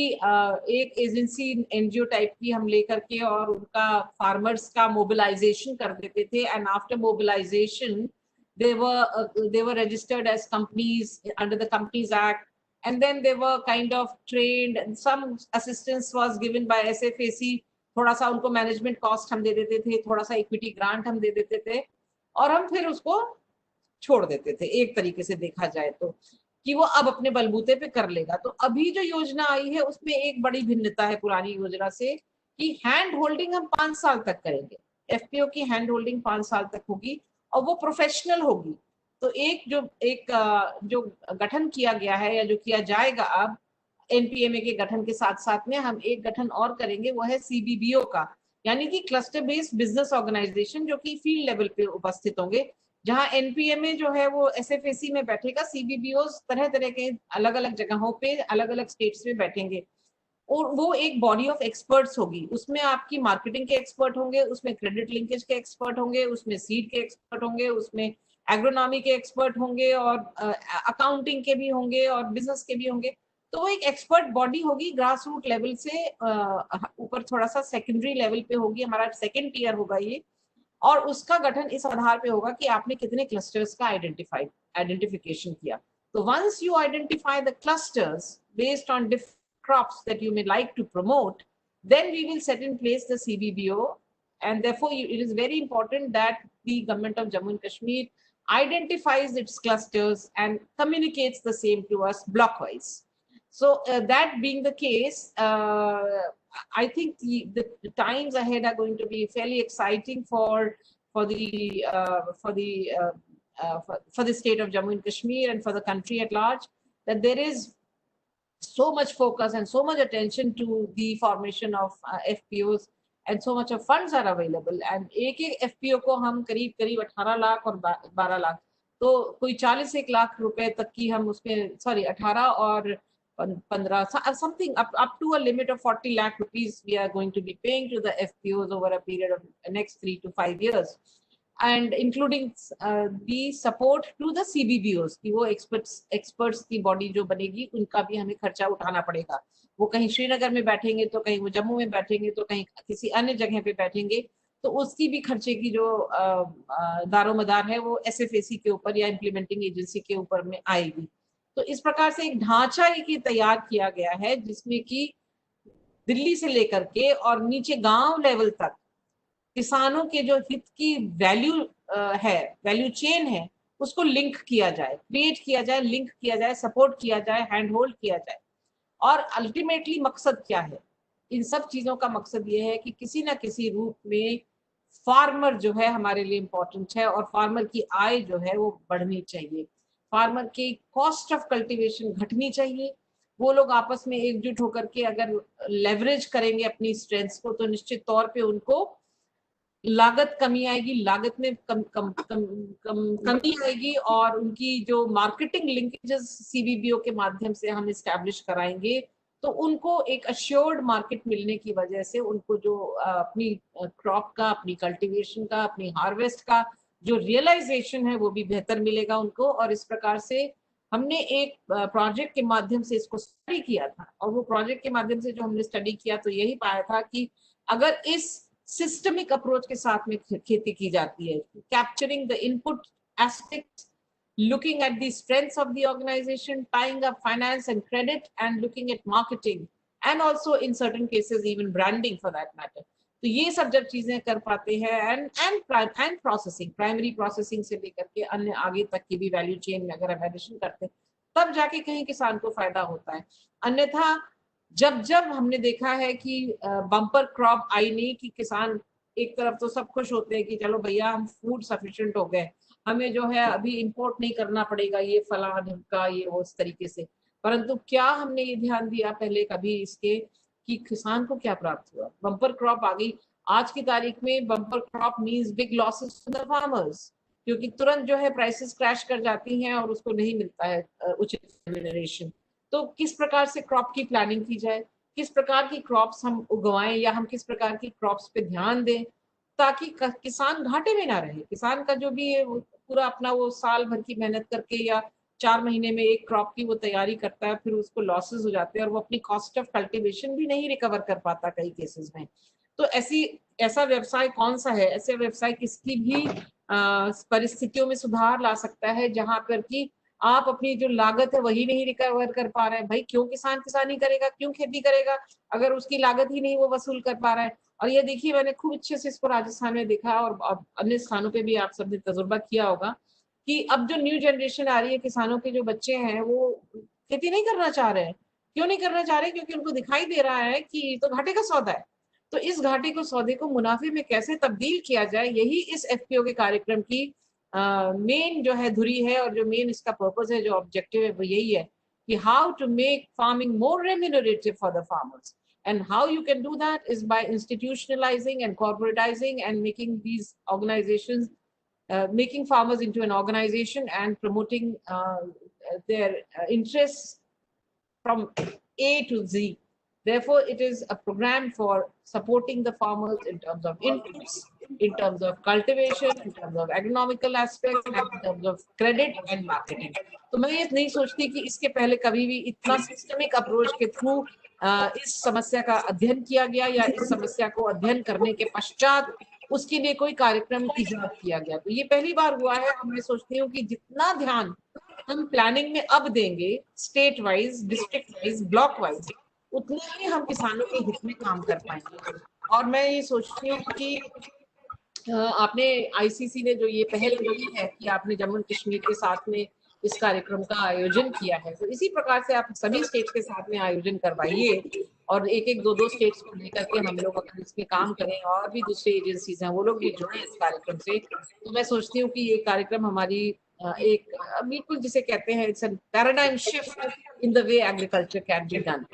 एक एजेंसी एनजीओ टाइप की हम लेकर के और उनका फार्मर्स का मोबिलाइजेशन कर देते थे, and after mobilization they were registered as companies under the Companies Act, and then they were kind of trained and some assistance was given by SFAC। थोड़ा सा उनको मैनेजमेंट कॉस्ट हम दे देते थे, थोड़ा सा इक्विटी ग्रांट हम दे देते थे, और हम फिर उसको छोड़ देते थे एक तरीके से देखा जाए तो, कि वो अब अपने बलबूते पे कर लेगा। तो अभी जो योजना आई है उसमें एक बड़ी भिन्नता है पुरानी योजना से, कि हैंड होल्डिंग हम 5 साल तक करेंगे। एफपीओ की हैंड होल्डिंग 5 साल तक होगी और वो प्रोफेशनल होगी। तो एक जो गठन किया गया है या जो किया जाएगा अब एनपीएमए के गठन के साथ साथ में हम एक गठन और करेंगे, वो है सीबीबीओ का, यानी कि क्लस्टर बेस्ड बिजनेस ऑर्गेनाइजेशन, जो कि फील्ड लेवल पे उपस्थित होंगे। जहां एनपीएमए जो है वो एसएफएसी में बैठेगा, सीबीबीओ तरह तरह के अलग अलग जगहों पे अलग अलग स्टेट्स में बैठेंगे, और वो एक बॉडी ऑफ एक्सपर्ट्स होगी। उसमें आपकी मार्केटिंग के एक्सपर्ट होंगे, उसमें क्रेडिट लिंकेज के एक्सपर्ट होंगे, उसमें सीड के एक्सपर्ट होंगे, उसमें एग्रोनॉमी के एक्सपर्ट होंगे, और अकाउंटिंग के भी होंगे और बिजनेस के भी होंगे। तो वो एक एक्सपर्ट बॉडी होगी, ग्रास रूट लेवल से ऊपर थोड़ा सा सेकेंडरी लेवल पे होगी, हमारा सेकेंड टियर होगा ये। और उसका गठन इस आधार पे होगा कि आपने कितने क्लस्टर्स का आइडेंटिफिकेशन किया। तो once you identify the clusters based on different crops that you may like to promote, then we will set in place the CBBO, and therefore it is very important that the government of Jammu and Kashmir identifies its clusters and communicates the same to us block wise. So that being the case, I think the times ahead are going to be fairly exciting for the state of Jammu and Kashmir and for the country at large, that there is so much focus and so much attention to the formation of FPOs, and so much of funds are available, and एक FPO को हम करीब 18 लाख और 12 लाख, तो कोई 41 लाख रुपए तक की हम उसमें 18 और 15 something up to a limit of 40 lakh rupees we are going to be paying to the FPOs over a period of the next 3 to 5 years, and including the support to the CBBOs कि वो experts की body जो बनेगी उनका भी हमें खर्चा उठाना पड़ेगा। वो कहीं श्रीनगर में बैठेंगे, तो कहीं वो जम्मू में बैठेंगे, तो कहीं किसी अन्य जगह पे बैठेंगे, तो उसकी भी खर्चे की जो दारोमदार है वो एसएफएसी के ऊपर या इम्प्लीमेंटिंग एजेंसी के ऊपर में आएगी। तो इस प्रकार से एक ढांचा ये तैयार किया गया है जिसमें कि दिल्ली से लेकर के और नीचे गांव लेवल तक किसानों के जो हित की वैल्यू चेन है, उसको लिंक किया जाए, क्रिएट किया जाए, लिंक किया जाए, सपोर्ट किया जाए, हैंड होल्ड किया जाए। और अल्टीमेटली मकसद क्या है? इन सब चीजों का मकसद ये है कि किसी ना किसी रूप में फार्मर जो है हमारे लिए इम्पोर्टेंट है, और फार्मर की आय जो है वो बढ़नी चाहिए, फार्मर की कॉस्ट ऑफ कल्टीवेशन घटनी चाहिए। वो लोग आपस में एकजुट होकर के अगर लेवरेज करेंगे अपनी स्ट्रेंथ्स को, तो निश्चित तौर पे उनको लागत कमी आएगी, लागत में कमी आएगी, और उनकी जो मार्केटिंग लिंकेजेस सीबीबीओ के माध्यम से हम इस्टेब्लिश कराएंगे, तो उनको एक अश्योर्ड मार्केट मिलने की वजह से उनको जो अपनी क्रॉप का, अपनी कल्टीवेशन का, अपनी हार्वेस्ट का जो रियलाइजेशन है वो भी बेहतर मिलेगा उनको। और इस प्रकार से हमने एक प्रोजेक्ट के माध्यम से इसको स्टडी किया था, और वो प्रोजेक्ट के माध्यम से जो हमने स्टडी किया तो यही पाया था कि अगर इस सिस्टमिक अप्रोच के साथ में खेती की जाती है, capturing the input aspects, looking at the strengths of the organization, tying up finance and credit, and looking at marketing, and also in certain cases even branding for that matter. तो ये सब जब चीजें कर पाते हैं, and processing, प्राइमरी प्रोसेसिंग से लेकर के अन्य आगे तक की भी वैल्यू चेन में अगर हम एडिशन करते हैं, तब जाके कहीं किसान को फायदा होता है। अन्यथा जब जब हमने देखा है कि बम्पर क्रॉप आई नहीं, कि किसान एक तरफ तो सब खुश होते हैं कि चलो भैया हम फूड सफिशिएंट हो गए, हमें जो है अभी इंपोर्ट नहीं करना पड़ेगा ये फला ढिमका ये वो इस तरीके से, परंतु क्या हमने ये ध्यान दिया पहले कभी इसके कि किसान को क्या प्राप्त हुआ? बम्पर क्रॉप आ गई, आज की तारीख में bumper crop means big losses to the farmers, क्योंकि तुरंत जो है प्राइसेस क्रैश कर जाती हैं और उसको नहीं मिलता है उचित रेम्यूनरेशन। तो किस प्रकार से क्रॉप की प्लानिंग की जाए, किस प्रकार की क्रॉप्स हम उगवाएं, या हम किस प्रकार की क्रॉप्स पे ध्यान दें ताकि किसान घाटे में ना रहे। किसान का जो भी है पूरा अपना वो साल भर की मेहनत करके या 4 महीने में एक क्रॉप की वो तैयारी करता है, फिर उसको लॉसेस हो जाते हैं और वो अपनी कॉस्ट ऑफ कल्टीवेशन भी नहीं रिकवर कर पाता कई केसेस में। तो ऐसा व्यवसाय कौन सा है, ऐसे व्यवसाय किसकी भी परिस्थितियों में सुधार ला सकता है जहां पर कि आप अपनी जो लागत है वही नहीं रिकवर कर पा रहे हैं? भाई क्यों किसान किसानी करेगा, क्यों खेती करेगा अगर उसकी लागत ही नहीं वो वसूल कर पा रहा है? और ये देखिए मैंने खूब अच्छे से इसको राजस्थान में देखा और अन्य स्थानों पे भी आप सबने तजुर्बा किया होगा कि अब जो न्यू जनरेशन आ रही है, किसानों के जो बच्चे हैं वो खेती नहीं करना चाह रहे हैं। क्यों नहीं करना चाह रहे? क्योंकि उनको दिखाई दे रहा है कि तो घाटे का सौदा है। तो इस घाटे को सौदे को मुनाफे में कैसे तब्दील किया जाए, यही इस एफपीओ के कार्यक्रम की मेन जो है धुरी है, और जो मेन इसका पर्पस है, जो ऑब्जेक्टिव है वो यही है कि how to make farming more remunerative for the farmers, and how you can do that is by institutionalizing and corporatizing and making these organizations making farmers into an organization and promoting their interests from A to Z. Therefore, it is a program for supporting the farmers in terms of inputs, in terms of cultivation, in terms of economical aspects, and in terms of credit and marketing. तो मैं ये नहीं सोचती कि इसके पहले कभी भी इतना सिस्टमिक अप्रोच के थ्रू इस समस्या का अध्ययन किया गया, या इस समस्या को अध्ययन करने के पश्चात उसके लिए कोई कार्यक्रम इजाद किया गया। तो ये पहली बार हुआ है। और मैं सोचती हूँ कि जितना ध्यान हम प्लानिंग में अब देंगे, state wise, district wise, block wise, उतने ही हम किसानों के हित में काम कर पाएंगे। और मैं ये सोचती हूँ कि आपने आईसीसी ने जो ये पहल की है कि आपने जम्मू एंड कश्मीर के साथ में इस कार्यक्रम का आयोजन किया है, तो इसी प्रकार से आप सभी स्टेट्स के साथ में आयोजन करवाइए, और एक एक दो स्टेट्स को लेकर के हम लोग अगर इसमें काम करें, और भी दूसरी एजेंसीज हैं वो लोग भी जुड़े इस कार्यक्रम से, तो मैं सोचती हूँ कि ये कार्यक्रम हमारी एक बिल्कुल जिसे कहते हैं it's a paradigm shift in the way agriculture can be done.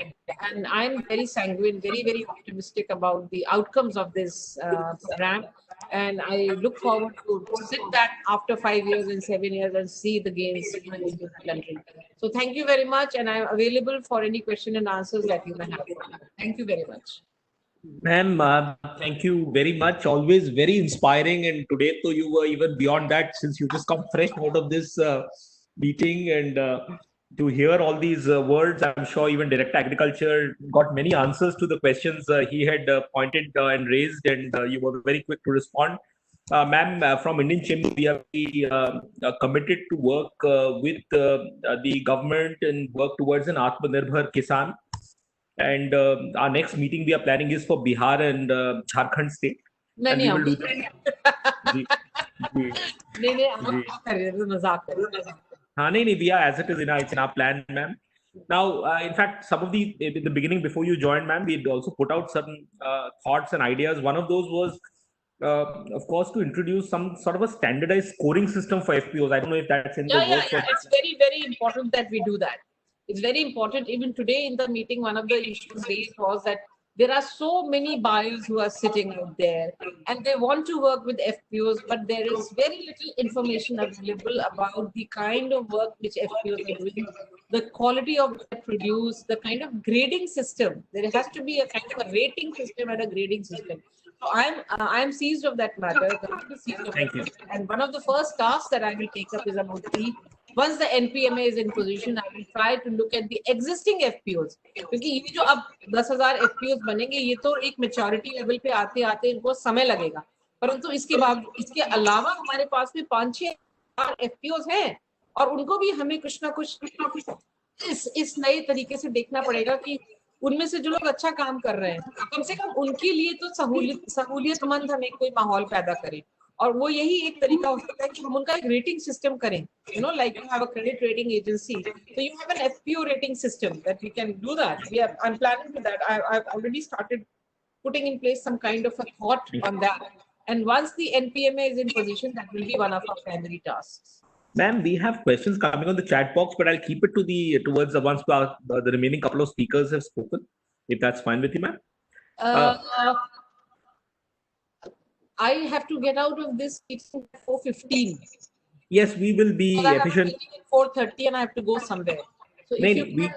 And I'm very sanguine, very optimistic about the outcomes of this program. And I look forward to sit back after 5 years and 7 years and see the gains in the country. So thank you very much, and I'm available for any question and answers that you may have. Thank you very much. Ma'am, thank you very much. Always very inspiring. And today, so you were even beyond that, since you just come fresh out of this meeting, and to hear all these words, I'm sure even Direct Agriculture got many answers to the questions he had pointed and raised, and you were very quick to respond. Ma'am, from Indian Chamber, we are committed to work with the government and work towards an Atmanirbhar Kisan. And our next meeting we are planning is for Bihar and Jharkhand state. And we will do that. We are as it is it's in our plan, ma'am. Now, in fact, some of in the beginning before you joined, ma'am, we had also put out some thoughts and ideas. One of those was, of course, to introduce some sort of a standardized scoring system for FPOs. I don't know if that's in the works. Yeah. It's very important that we do that. It's very important. Even today in the meeting, one of the issues raised was that there are so many buyers who are sitting out there and they want to work with FPOs, but there is very little information available about the kind of work which FPOs are doing, the quality of the produce, the kind of grading system. There has to be a kind of a rating system and a grading system. So I'm seized of that matter. Thank you. And one of the first tasks that I will take up is about once the NPMA is in position, I will try to look at the existing FPOs. क्योंकि ये जो अब 10,000 FPOs बनेंगे, ये तो एक maturity level पे आते आते इनको समय लगेगा, परंतु इसके अलावा हमारे पास में 5-6 FPOs हैं, और उनको भी हमें कुछ ना कुछ इस नए तरीके से देखना पड़ेगा कि उनमें से जो लोग अच्छा काम कर रहे हैं, कम से कम उनके लिए तो सहूलियतमंद हमें कोई माहौल पैदा करें, और वो यही एक तरीका हो सकता है कि हम उनका एक रेटिंग सिस्टम करें, you know, like you have a credit rating agency, so you have an FPO rating system that we can do that. I'm planning to that. I've already started putting in place some kind of a thought on that, and once the NPMA is in position, that will be one of our primary tasks. Ma'am, we have questions coming on the chat box, but I'll keep it towards the once the remaining couple of speakers have spoken, if that's fine with you, ma'am. I have to get out of this meeting at 4:15. Yes, we will be I have a efficient. meeting at 4:30 and I have to go somewhere. So if you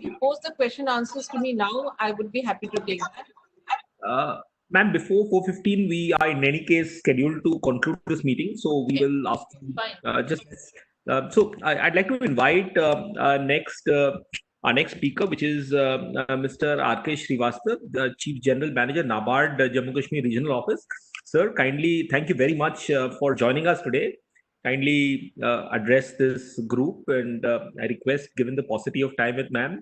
can pose the question answers to me now, I would be happy to take that. Ma'am, before 4:15, we are in any case scheduled to conclude this meeting. So we will ask so I'd like to invite our next speaker, which is Mr. R.K. Srivastava, the Chief General Manager, NABARD Jammu Kashmir Regional Office. Sir, kindly thank you very much for joining us today. Kindly address this group, and I request, given the paucity of time with ma'am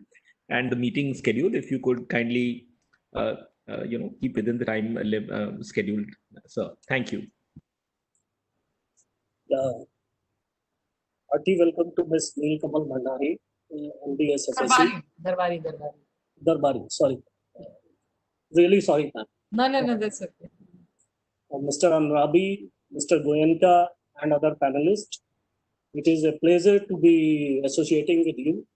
and the meeting schedule, if you could kindly keep within the time scheduled, sir. Thank you. Hearty welcome to Ms. Neelkamal Bhandari, MD SSSC. Darbari, sorry. Really sorry, ma'am. No, that's okay. Mr. Anrabi, Mr. Goenka, and other panelists. It is a pleasure to be associating with you.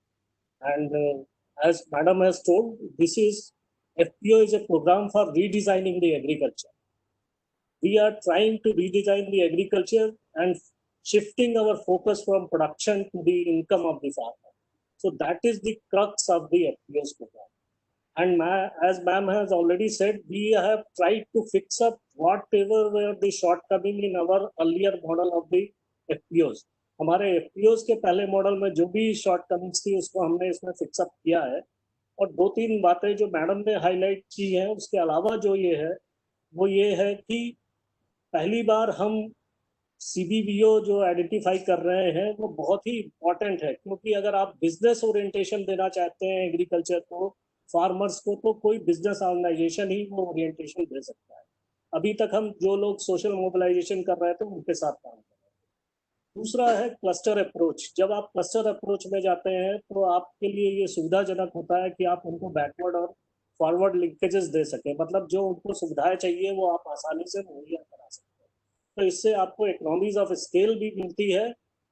And as Madam has told, this is FPO is a program for redesigning the agriculture. We are trying to redesign the agriculture and shifting our focus from production to the income of the farmer. So that is the crux of the FPO's program. And as ma'am has already said, we have tried to fix up whatever were the shortcoming in our earlier model of the FPOs. हमारे FPOs के पहले model में जो भी shortcomings थी उसको हमने इसमें फिक्स अप किया है, और दो तीन बातें जो मैडम ने हाईलाइट की हैं उसके अलावा जो ये है वो ये है कि पहली बार हम CBBO जो आइडेंटिफाई कर रहे हैं वो बहुत ही इम्पोर्टेंट है, क्योंकि अगर आप बिजनेस ओरिएंटेशन देना चाहते हैं एग्रीकल्चर को, फार्मर्स को, तो कोई बिजनेस ऑर्गेनाइजेशन ही वो ओरिएंटेशन दे सकता है. अभी तक हम जो लोग सोशल मोबिलाइजेशन कर रहे थे उनके साथ काम कर रहे थे. दूसरा है क्लस्टर अप्रोच. जब आप क्लस्टर अप्रोच में जाते हैं तो आपके लिए ये सुविधाजनक होता है कि आप उनको बैकवर्ड और फॉरवर्ड लिंकेजेस दे सकें, मतलब जो उनको सुविधाएं चाहिए वो आप आसानी से मुहैया करा सकते हैं. तो इससे आपको इकोनॉमीज ऑफ स्केल भी मिलती है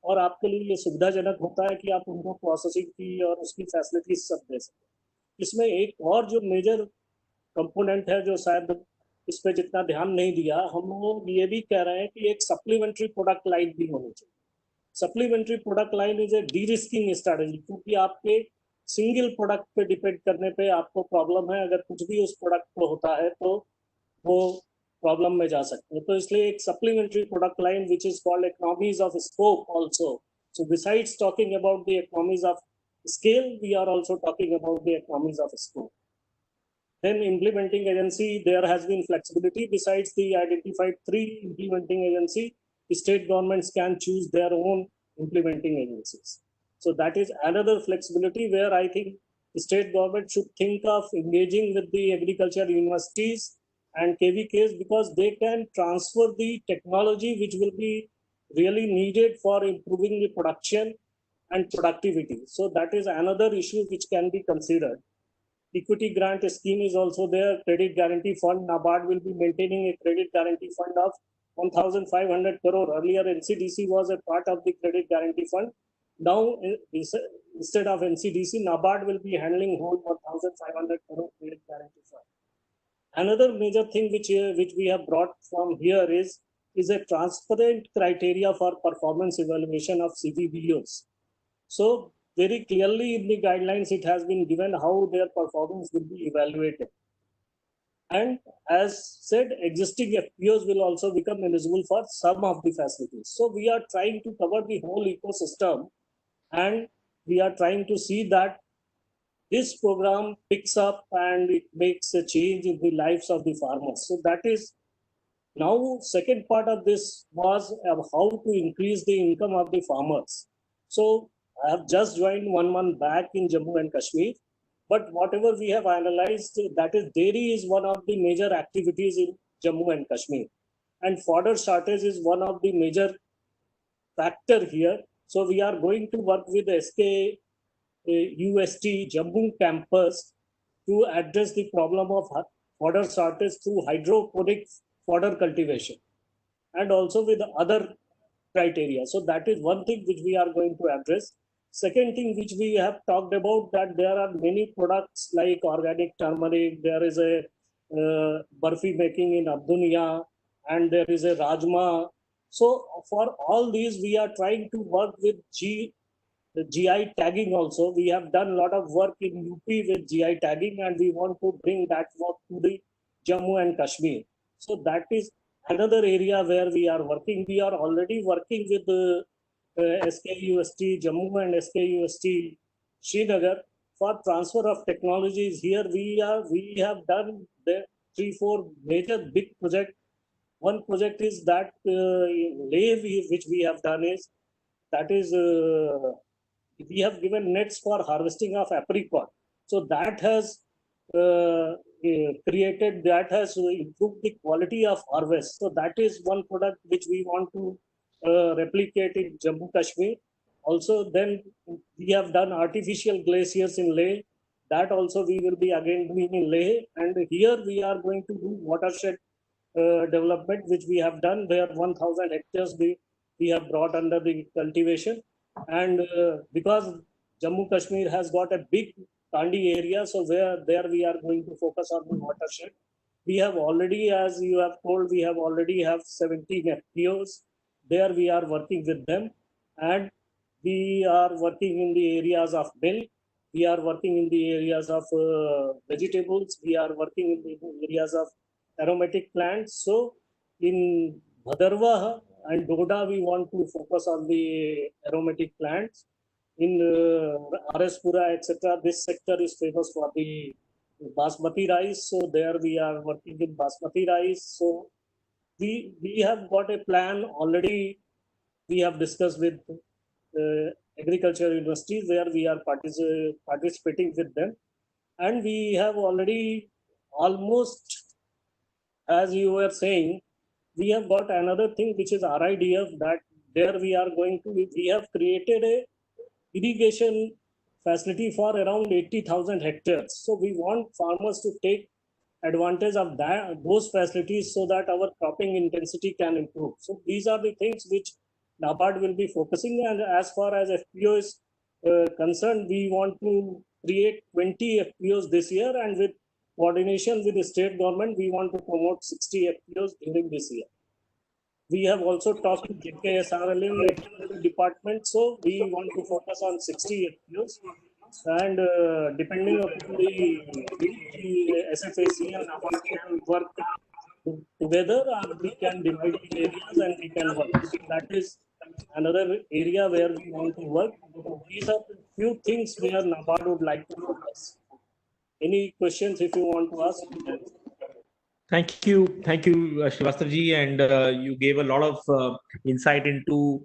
और आपके लिए ये सुविधाजनक होता है कि आप उनको प्रोसेसिंग की और उसकी फैसिलिटीज सब दे सकें. इसमें एक और जो मेजर कंपोनेंट है जो शायद इस पर जितना ध्यान नहीं दिया, हम लोग ये भी कह रहे हैं कि एक सप्लीमेंट्री प्रोडक्ट लाइन भी होनी चाहिए. Supplementary product line is A D risking strategy, क्योंकि आपके सिंगल प्रोडक्ट पे डिपेंड करने पे आपको प्रॉब्लम है, अगर कुछ भी उस प्रोडक्ट को होता है तो वो प्रॉब्लम में जा सकते हैं. तो इसलिए एक supplementary product line which is called economies of scope also. So besides talking about the economies of scale, we are also talking about the economies of scope. Then implementing agency, there has been flexibility. Besides the identified 3 implementing agency, state governments can choose their own implementing agencies. So that is another flexibility where I think the state government should think of engaging with the agriculture universities and KVKs, because they can transfer the technology which will be really needed for improving the production and productivity. So that is another issue which can be considered. Equity grant scheme is also there. Credit guarantee fund, NABARD will be maintaining a credit guarantee fund of 1,500 crore. Earlier NCDC was a part of the credit guarantee fund. Now instead of NCDC, NABARD will be handling whole 1,500 crore credit guarantee fund. Another major thing which we have brought from here is a transparent criteria for performance evaluation of CBBOs. So very clearly in the guidelines, it has been given how their performance will be evaluated. And as said, existing FPOs will also become eligible for some of the facilities. So we are trying to cover the whole ecosystem, and we are trying to see that this program picks up and it makes a change in the lives of the farmers. So that is now second part of this was how to increase the income of the farmers. So I have just joined 1 month back in Jammu and Kashmir, but whatever we have analyzed, that is dairy is one of the major activities in Jammu and Kashmir. and fodder shortage is one of the major factor here. So we are going to work with SK UST Jammu campus to address the problem of fodder shortage through hydroponic fodder cultivation, and also with other criteria. So that is one thing which we are going to address. Second thing which we have talked about, that there are many products like organic turmeric, there is a barfi making in Abdunia, and there is a rajma. So for all these, we are trying to work with the GI tagging also. We have done a lot of work in UP with GI tagging, and we want to bring that work to the Jammu and Kashmir. So that is another area where we are working. We are already working with the SKUST Jammu and SKUST Srinagar for transfer of technologies. Here we have done the 3-4 major big projects. One project is that which we have done is that is we have given nets for harvesting of apricot. So that has created, that has improved the quality of harvest. So that is one product which we want to replicate in Jammu Kashmir. Also, then we have done artificial glaciers in Leh. That also we will be again doing in Leh. And here we are going to do watershed development, which we have done, where 1,000 hectares we have brought under the cultivation. And because Jammu Kashmir has got a big Kandi area, so there we are going to focus on the watershed. We have already, as you have told, we have already have 17 FPOs. There we are working with them, and we are working in the areas of milk. We are working in the areas of vegetables. We are working in the areas of aromatic plants. So in Bhadarwah and Doda, we want to focus on the aromatic plants. In Araspura, etc., this sector is famous for the basmati rice. So there we are working with basmati rice. So we have got a plan already. We have discussed with agriculture universities where we are participating with them, and we have already almost, as you were saying, we have got another thing which is RIDF, that there we are going to, we have created a irrigation facility for around 80,000 hectares. So we want farmers to take advantage of those facilities so that our cropping intensity can improve. So these are the things which NABARD will be focusing. And as far as FPO is concerned, we want to create 20 FPOs this year, and with coordination with the state government, we want to promote 60 FPOs during this year. We have also talked to JKSRL department, so we want to focus on 60 FPOs, and depending upon the SFAC and NABARD can work together, we can divide the areas and we can work. So that is another area where we want to work. These are few things where NABARD would like to focus. Any questions if you want to ask? Thank you, Srivastava-ji, and you gave a lot of insight into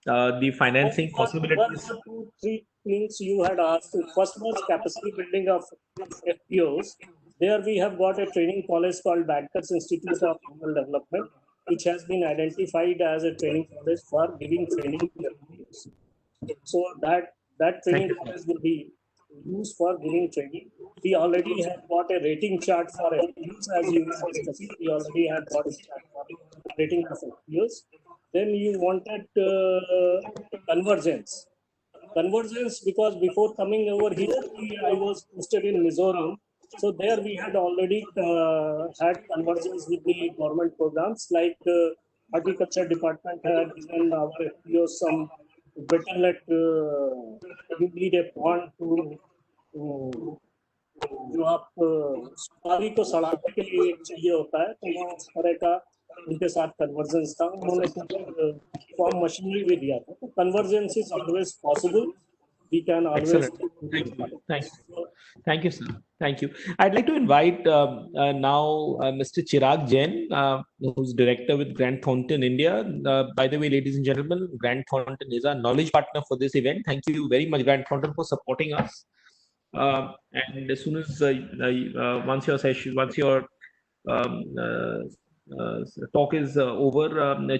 the financing possibilities. 1 or 2, 3 things you had asked. First was capacity building of FPOs. There we have got a training college called Bankers Institute of Rural Development, which has been identified as a training college for giving training to FPOs. So that training college will be used for giving training. We already have got a rating chart for FPOs, as you were discussing. We already have got a chart for rating of FPOs. Then you wanted convergence. Convergence, because before coming over here, I was posted in Mizoram. So there we had already had convergence with the government programs, like Horticulture Department had given our FPOs some better let you need a pond to जो आप सुपारी को सड़ाने के लिए चाहिए होता है, तो वो उस तरह का उनके साथ कन्वर्जेंस था. उन्होंने कुछ फॉर्म मशीनरी भी दिया था. तो convergence is always possible. We can always. Thank you, sir. Thank you. I'd like to invite now Mr. Chirag Jain, who's director with Grant Thornton India. By the way, ladies and gentlemen, Grant Thornton is our knowledge partner for this event. Thank you very much, Grant Thornton, for supporting us. And as soon as once your talk is over.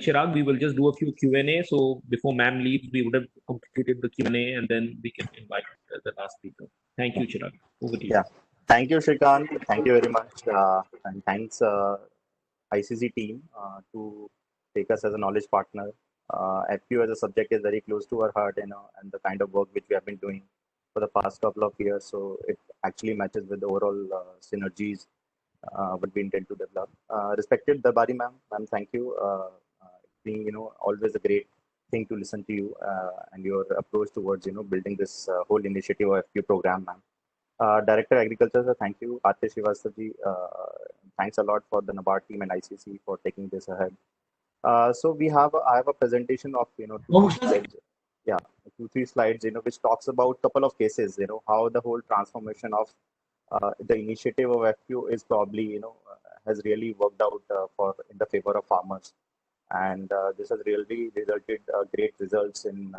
Chirag, we will just do a few Q&A. So before ma'am leaves, we would have completed the Q&A and then we can invite the last speaker. Thank you, Chirag. Over to you. Yeah. Thank you, Shrikant. Thank you very much. And thanks, ICC team, to take us as a knowledge partner. FPO as a subject is very close to our heart, and the kind of work which we have been doing for the past couple of years. So it actually matches with the overall synergies what we intend to develop. Respected Darbari ma'am, thank you. It's been, always a great thing to listen to you and your approach towards, building this whole initiative of FPO program, ma'am. Director Agriculture, sir, thank you. Atish Srivastava, thanks a lot for the NABARD team and ICC for taking this ahead. So I have a presentation of, slides. Yeah, 2-3 slides, which talks about a couple of cases, how the whole transformation of the initiative of FPO is probably, has really worked out in the favor of farmers. And this has really resulted great results in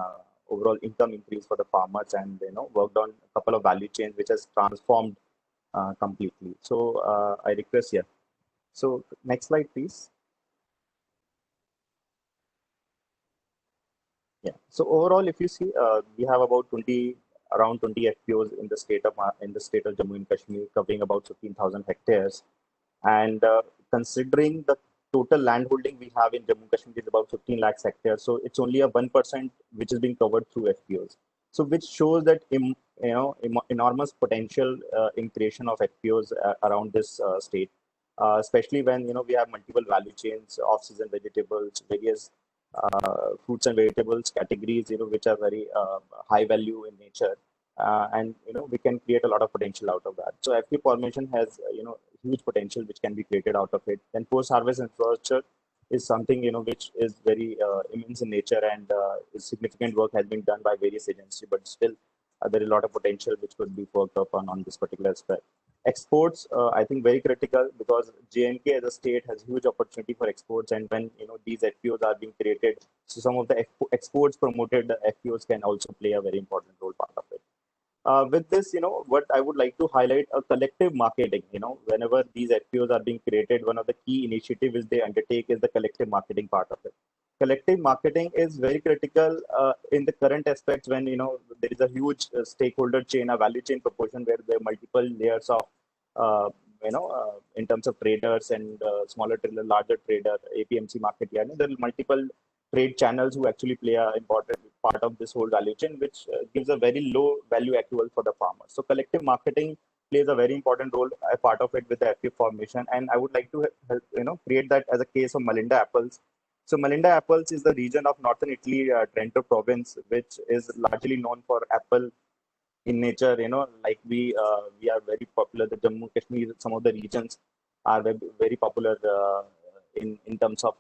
overall income increase for the farmers, and worked on a couple of value chains which has transformed completely. So I request here. So next slide, please. Yeah. So overall, if you see, we have about around 20 FPOs in the state of Jammu and Kashmir, covering about 15,000 hectares. And considering the total land holding we have in Jammu and Kashmir is about 15 lakhs hectares, so it's only a 1% which is being covered through FPOs. So which shows that enormous potential in creation of FPOs around this state, especially when we have multiple value chains, off-season vegetables, various fruits and vegetables categories, which are very high value in nature, and we can create a lot of potential out of that. So FPO formation has huge potential which can be created out of it. Then post-harvest infrastructure is something which is very immense in nature, and significant work has been done by various agencies, but still there is a lot of potential which could be worked upon on this particular aspect. Exports, I think very critical, because J&K as a state has huge opportunity for exports, and when these FPOs are being created, so some of the exports promoted FPOs can also play a very important role part of it. With this, what I would like to highlight a collective marketing. Whenever these FPOs are being created, one of the key initiatives they undertake is the collective marketing part of it. Collective marketing is very critical in the current aspects when there is a huge stakeholder chain, a value chain proportion, where there are multiple layers of in terms of traders and smaller trader, larger trader, APMC market. Yeah, there are multiple trade channels who actually play an important part of this whole value chain, which gives a very low value accrual for the farmer. So collective marketing plays a very important role, a part of it with the FPO formation. And I would like to help, create that as a case of Malinda apples. So Malinda apples is the region of northern Italy, Trento province, which is largely known for apple in nature. Like we are very popular. The Jammu and Kashmir, some of the regions are very, very popular in terms of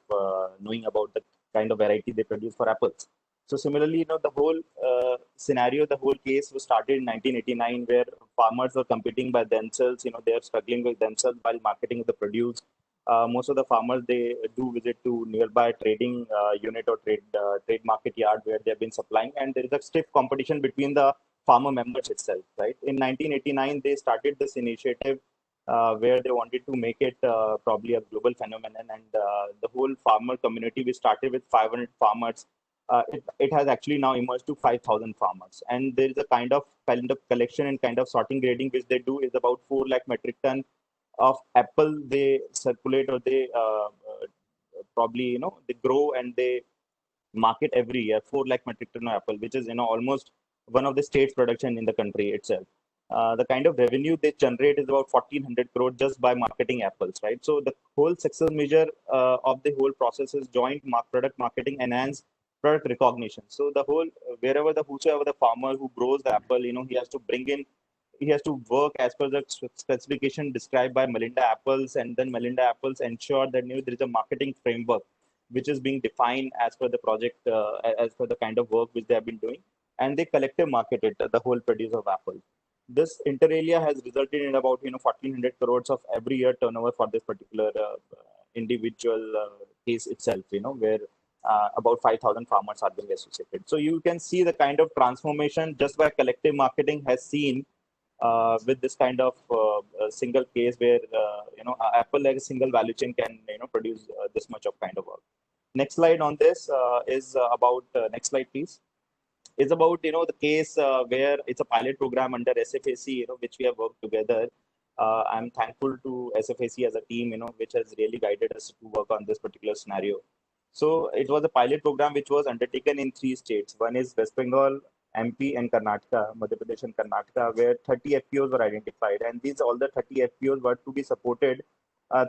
knowing about the kind of variety they produce for apples. So similarly, the whole scenario, the whole case was started in 1989, where farmers were competing by themselves. They are struggling with themselves while marketing the produce. Most of the farmers, they do visit to nearby trading unit or trade market yard where they have been supplying, and there is a stiff competition between the farmer members itself. Right, in 1989, they started this initiative where they wanted to make it probably a global phenomenon, and the whole farmer community, we started with 500 farmers. It has actually now emerged to 5,000 farmers, and there is a kind of collection and kind of sorting grading which they do is about 4 lakh metric ton of apple they circulate, or they probably they grow and they market every year. 4 lakh metric ton of apple, which is almost one of the state's production in the country itself. The kind of revenue they generate is about 1,400 crore just by marketing apples, right? So the whole success measure of the whole process is joint product marketing, enhanced product recognition. So the whole whosoever the farmer who grows the apple, he has to work as per the specification described by Malinda apples, and then Malinda apples ensure that there is a marketing framework which is being defined as per the project, as per the kind of work which they have been doing, and they collective market it, the whole produce of apple. This inter alia has resulted in about 1,400 crores of every year turnover for this particular individual case itself, where about 5,000 farmers are being associated. So you can see the kind of transformation just by collective marketing has seen with this kind of single case where Apple like a single value chain can produce this much of kind of work. Next slide on this is about next slide please, is about the case where it's a pilot program under SFAC, which we have worked together. I'm thankful to SFAC as a team, which has really guided us to work on this particular scenario. So it was a pilot program which was undertaken in 3 states. One is West Bengal, MP, and Karnataka, Madhya Pradesh and Karnataka, where 30 FPOs were identified, and these all the 30 FPOs were to be supported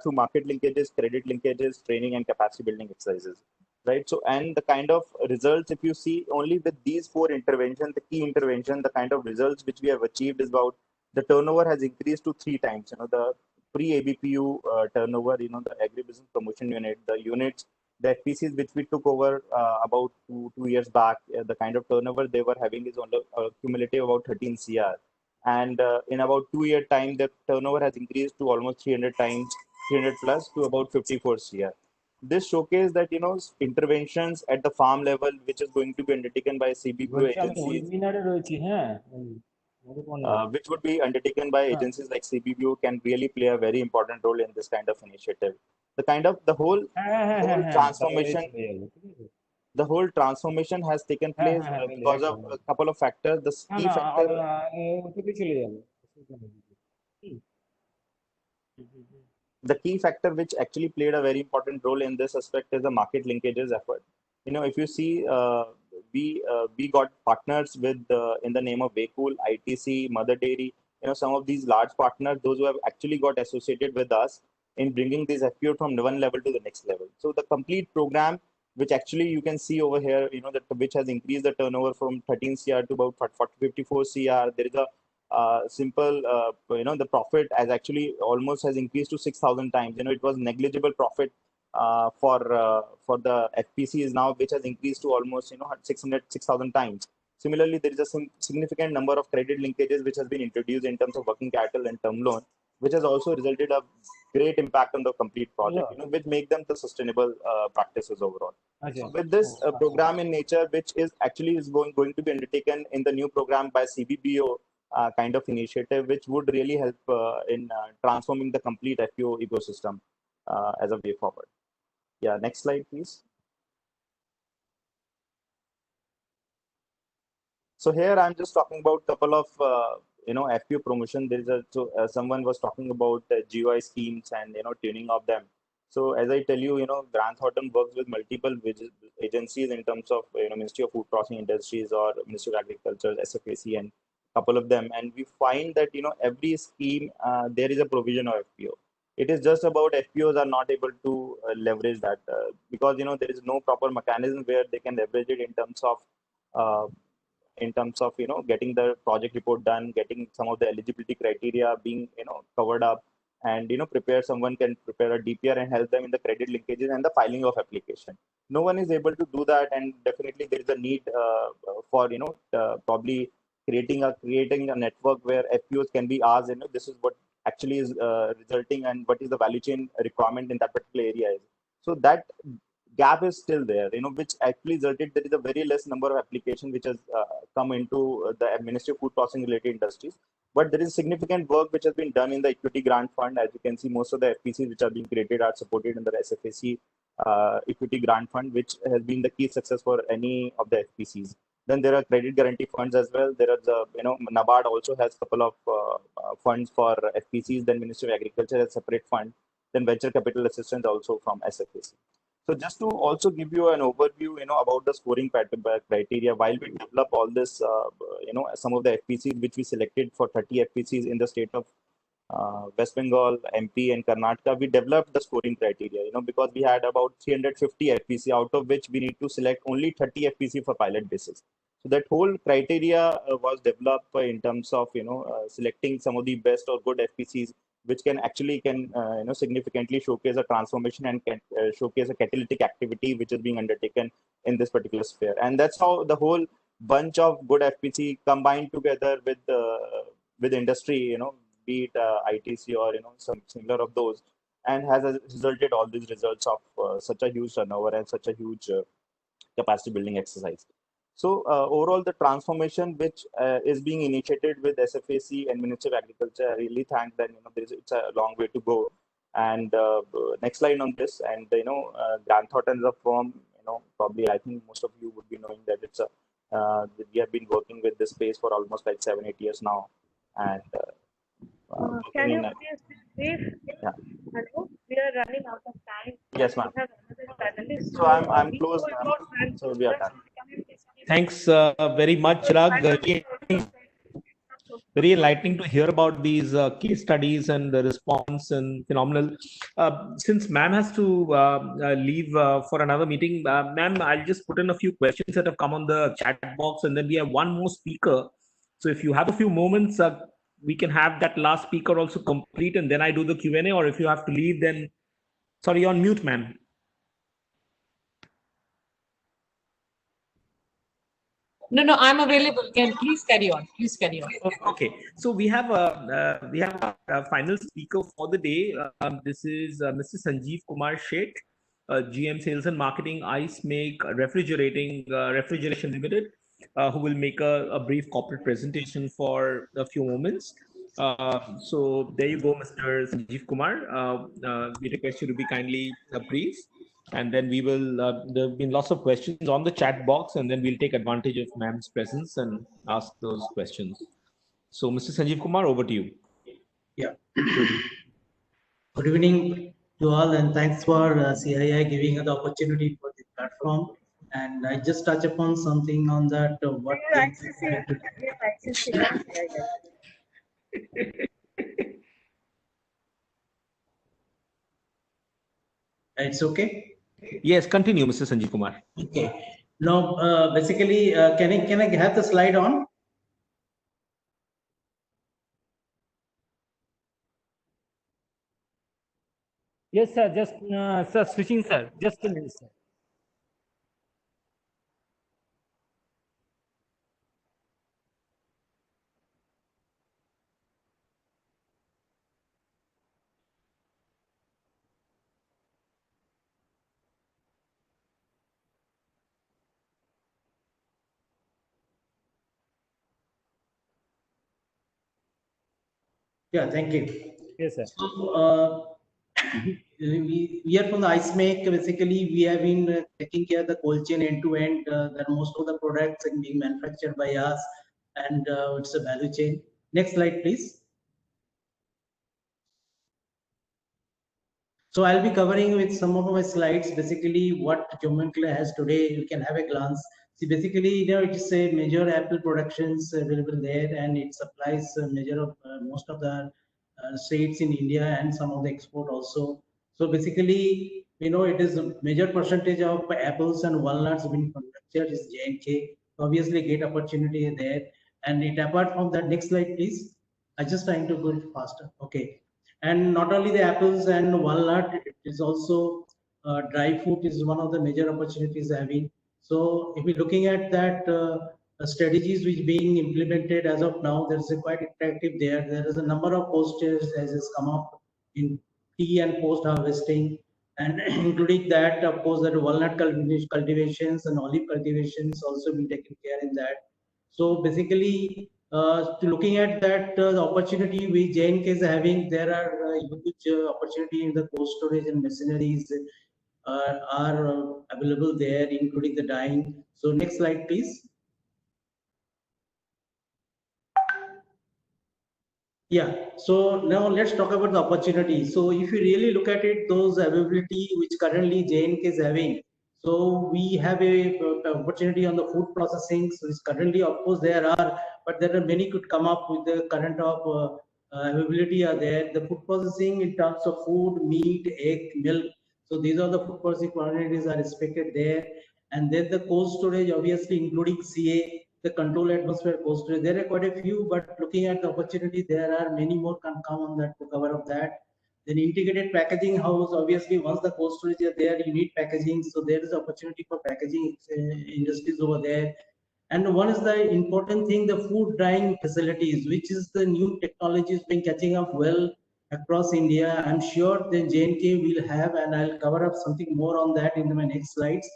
through market linkages, credit linkages, training, and capacity building exercises. Right. So, and the kind of results, if you see only with these 4 interventions, the key intervention, the kind of results which we have achieved is about the turnover has increased to 3 times. The pre-ABPU turnover, the agribusiness promotion unit, the units, the FPCs which we took over about two years back, the kind of turnover they were having is on the cumulative about 13 CR. And in about 2 year time, the turnover has increased to almost 300 times, 300 plus to about 54 CR. This showcase that interventions at the farm level, which is going to be undertaken by CBPO agencies, which would be undertaken by agencies like CBPO, can really play a very important role in this kind of initiative. The whole transformation, the whole transformation has taken place because of a couple of factors. The key factor, the key factor which actually played a very important role in this aspect is the market linkages effort. If you see, we got partners with in the name of Waycool, ITC, Mother Dairy. Some of these large partners, those who have actually got associated with us in bringing this FPO from one level to the next level. So the complete program, which actually you can see over here, that which has increased the turnover from 13 CR to about 54 CR. There is a simple, the profit has actually almost has increased to 6,000 times. It was negligible profit for the FPCs now, which has increased to almost 6,000 times. Similarly, there is a significant number of credit linkages which has been introduced in terms of working capital and term loan, which has also resulted a great impact on the complete project, which make them the sustainable practices overall. So with this program in nature, which is actually going to be undertaken in the new program by CBPO kind of initiative, which would really help in transforming the complete FPO ecosystem as a way forward. Yeah, next slide, please. So here I'm just talking about a couple of FPO promotion. There is someone was talking about GUI schemes and tuning of them. So as I tell you, Grant Thornton works with multiple agencies in terms of Ministry of Food Processing Industries or Ministry of Agriculture, SFAC, and couple of them, and we find that every scheme there is a provision of FPO. It is just about FPOs are not able to leverage that because there is no proper mechanism where they can leverage it in terms of getting the project report done, getting some of the eligibility criteria being covered up, and someone can prepare a DPR and help them in the credit linkages and the filing of application. No one is able to do that, and definitely there is a need for probably creating a network where FPOs can be asked, this is what actually is resulting and what is the value chain requirement in that particular area is. So that gap is still there, which actually resulted there is a very less number of applications which has come into the Ministry of Food Processing related industries. But there is significant work which has been done in the equity grant fund. As you can see, most of the FPCs which are being created are supported under the SFAC equity grant fund, which has been the key success for any of the FPCs. Then there are credit guarantee funds as well. There are the, NABARD also has a couple of funds for FPCs. Then Ministry of Agriculture has a separate fund. Then venture capital assistance also from SFAC. So just to also give you an overview, about the scoring criteria, while we develop all this, some of the FPCs which we selected for 30 FPCs in the state of West Bengal, MP, and Karnataka, we developed the scoring criteria, because we had about 350 FPC, out of which we need to select only 30 FPC for pilot basis. So that whole criteria was developed in terms of, selecting some of the best or good FPCs, which can significantly showcase a transformation and can showcase a catalytic activity which is being undertaken in this particular sphere. And that's how the whole bunch of good FPC combined together with industry, be it ITC or some similar of those, and has resulted all these results of such a huge turnover and such a huge capacity building exercise. So overall, the transformation which is being initiated with SFAC and Ministry of Agriculture, I really thank that. It's a long way to go. And next slide on this, and Grant Thornton is a firm. Probably I think most of you would be knowing that it's a we have been working with this space for almost like 7-8 years now, and Can you in a- please be brief? Yeah. Hello, we are running out of time. Yes, ma'am. We have another panelist. So I'm we close, will ma'am. not run So we are done. Can you please be Thanks very much, Chirag. Very enlightening to hear about these case studies and the response, and phenomenal. Since ma'am has to leave for another meeting, ma'am, I'll just put in a few questions that have come on the chat box, and then we have one more speaker. So if you have a few moments, we can have that last speaker also complete, and then I do the Q&A, or if you have to leave, then sorry, you're on mute, ma'am. No, I'm available. Can please carry on. Please carry on. Okay, so we have a final speaker for the day. This is Mr. Sanjeev Kumar Sheth, GM Sales and Marketing, Ice Make Refrigeration Limited, who will make a brief corporate presentation for a few moments. So there you go, Mr. Sanjeev Kumar. We request you to be kindly brief. And then we will, there have been lots of questions on the chat box, and then we'll take advantage of ma'am's presence and ask those questions. So, Mr. Sanjeev Kumar, over to you. Yeah. Good evening to all, and thanks for CII giving us the opportunity for this platform. And I just touch upon something on that. What We have access here. We have access here. It's okay. Yes, continue, Mr. Sanjeev Kumar. Okay. Now, basically, can I have the slide on? Yes, sir. Just sir, switching, sir. Just a minute, sir. Yeah, thank you. Yes, sir. So, we are from the Ice Make. Basically, we have been taking care of the cold chain end to end. That most of the products are being manufactured by us, and it's a value chain. Next slide, please. So I'll be covering with some of my slides, basically what Jammu and Kashmir has today. You can have a glance. See, basically, it's a major apple productions available there, and it supplies a major of most of the states in India and some of the export also. So basically, it is a major percentage of apples and walnuts being manufactured is J&K. Obviously, great opportunity there. And it apart from that, next slide, please. I just trying to go faster. Okay. And not only the apples and walnut, it is also dry fruit is one of the major opportunities having. So if we're looking at that strategies which being implemented as of now, there's a quite attractive there. There is a number of posters as has come up in tea and post harvesting, and including that, of course, that walnut cultivations and olive cultivations also be taken care in that. So basically, looking at that, the opportunity which J&K is having, there are huge opportunity in the cold storage and machineries are available there, including the dyeing. So next slide, please. Yeah, so now let's talk about the opportunity. So if you really look at it, those availability which currently J&K is having, so we have a opportunity on the food processing. So it's currently, of course, there are, but there are many could come up with the current of availability are there. The food processing in terms of food, meat, egg, milk. So these are the food processing quantities are expected there. And then the cold storage, obviously, including CA, the control atmosphere cold storage. There are quite a few, but looking at the opportunity, there are many more can come on that to cover up that. Then integrated packaging house, obviously, once the cold storage is there, you need packaging. So there is opportunity for packaging industries over there. And one is the important thing, the food drying facilities, which is the new technologies been catching up well across India. I'm sure the J&K will have, and I'll cover up something more on that in my next slides.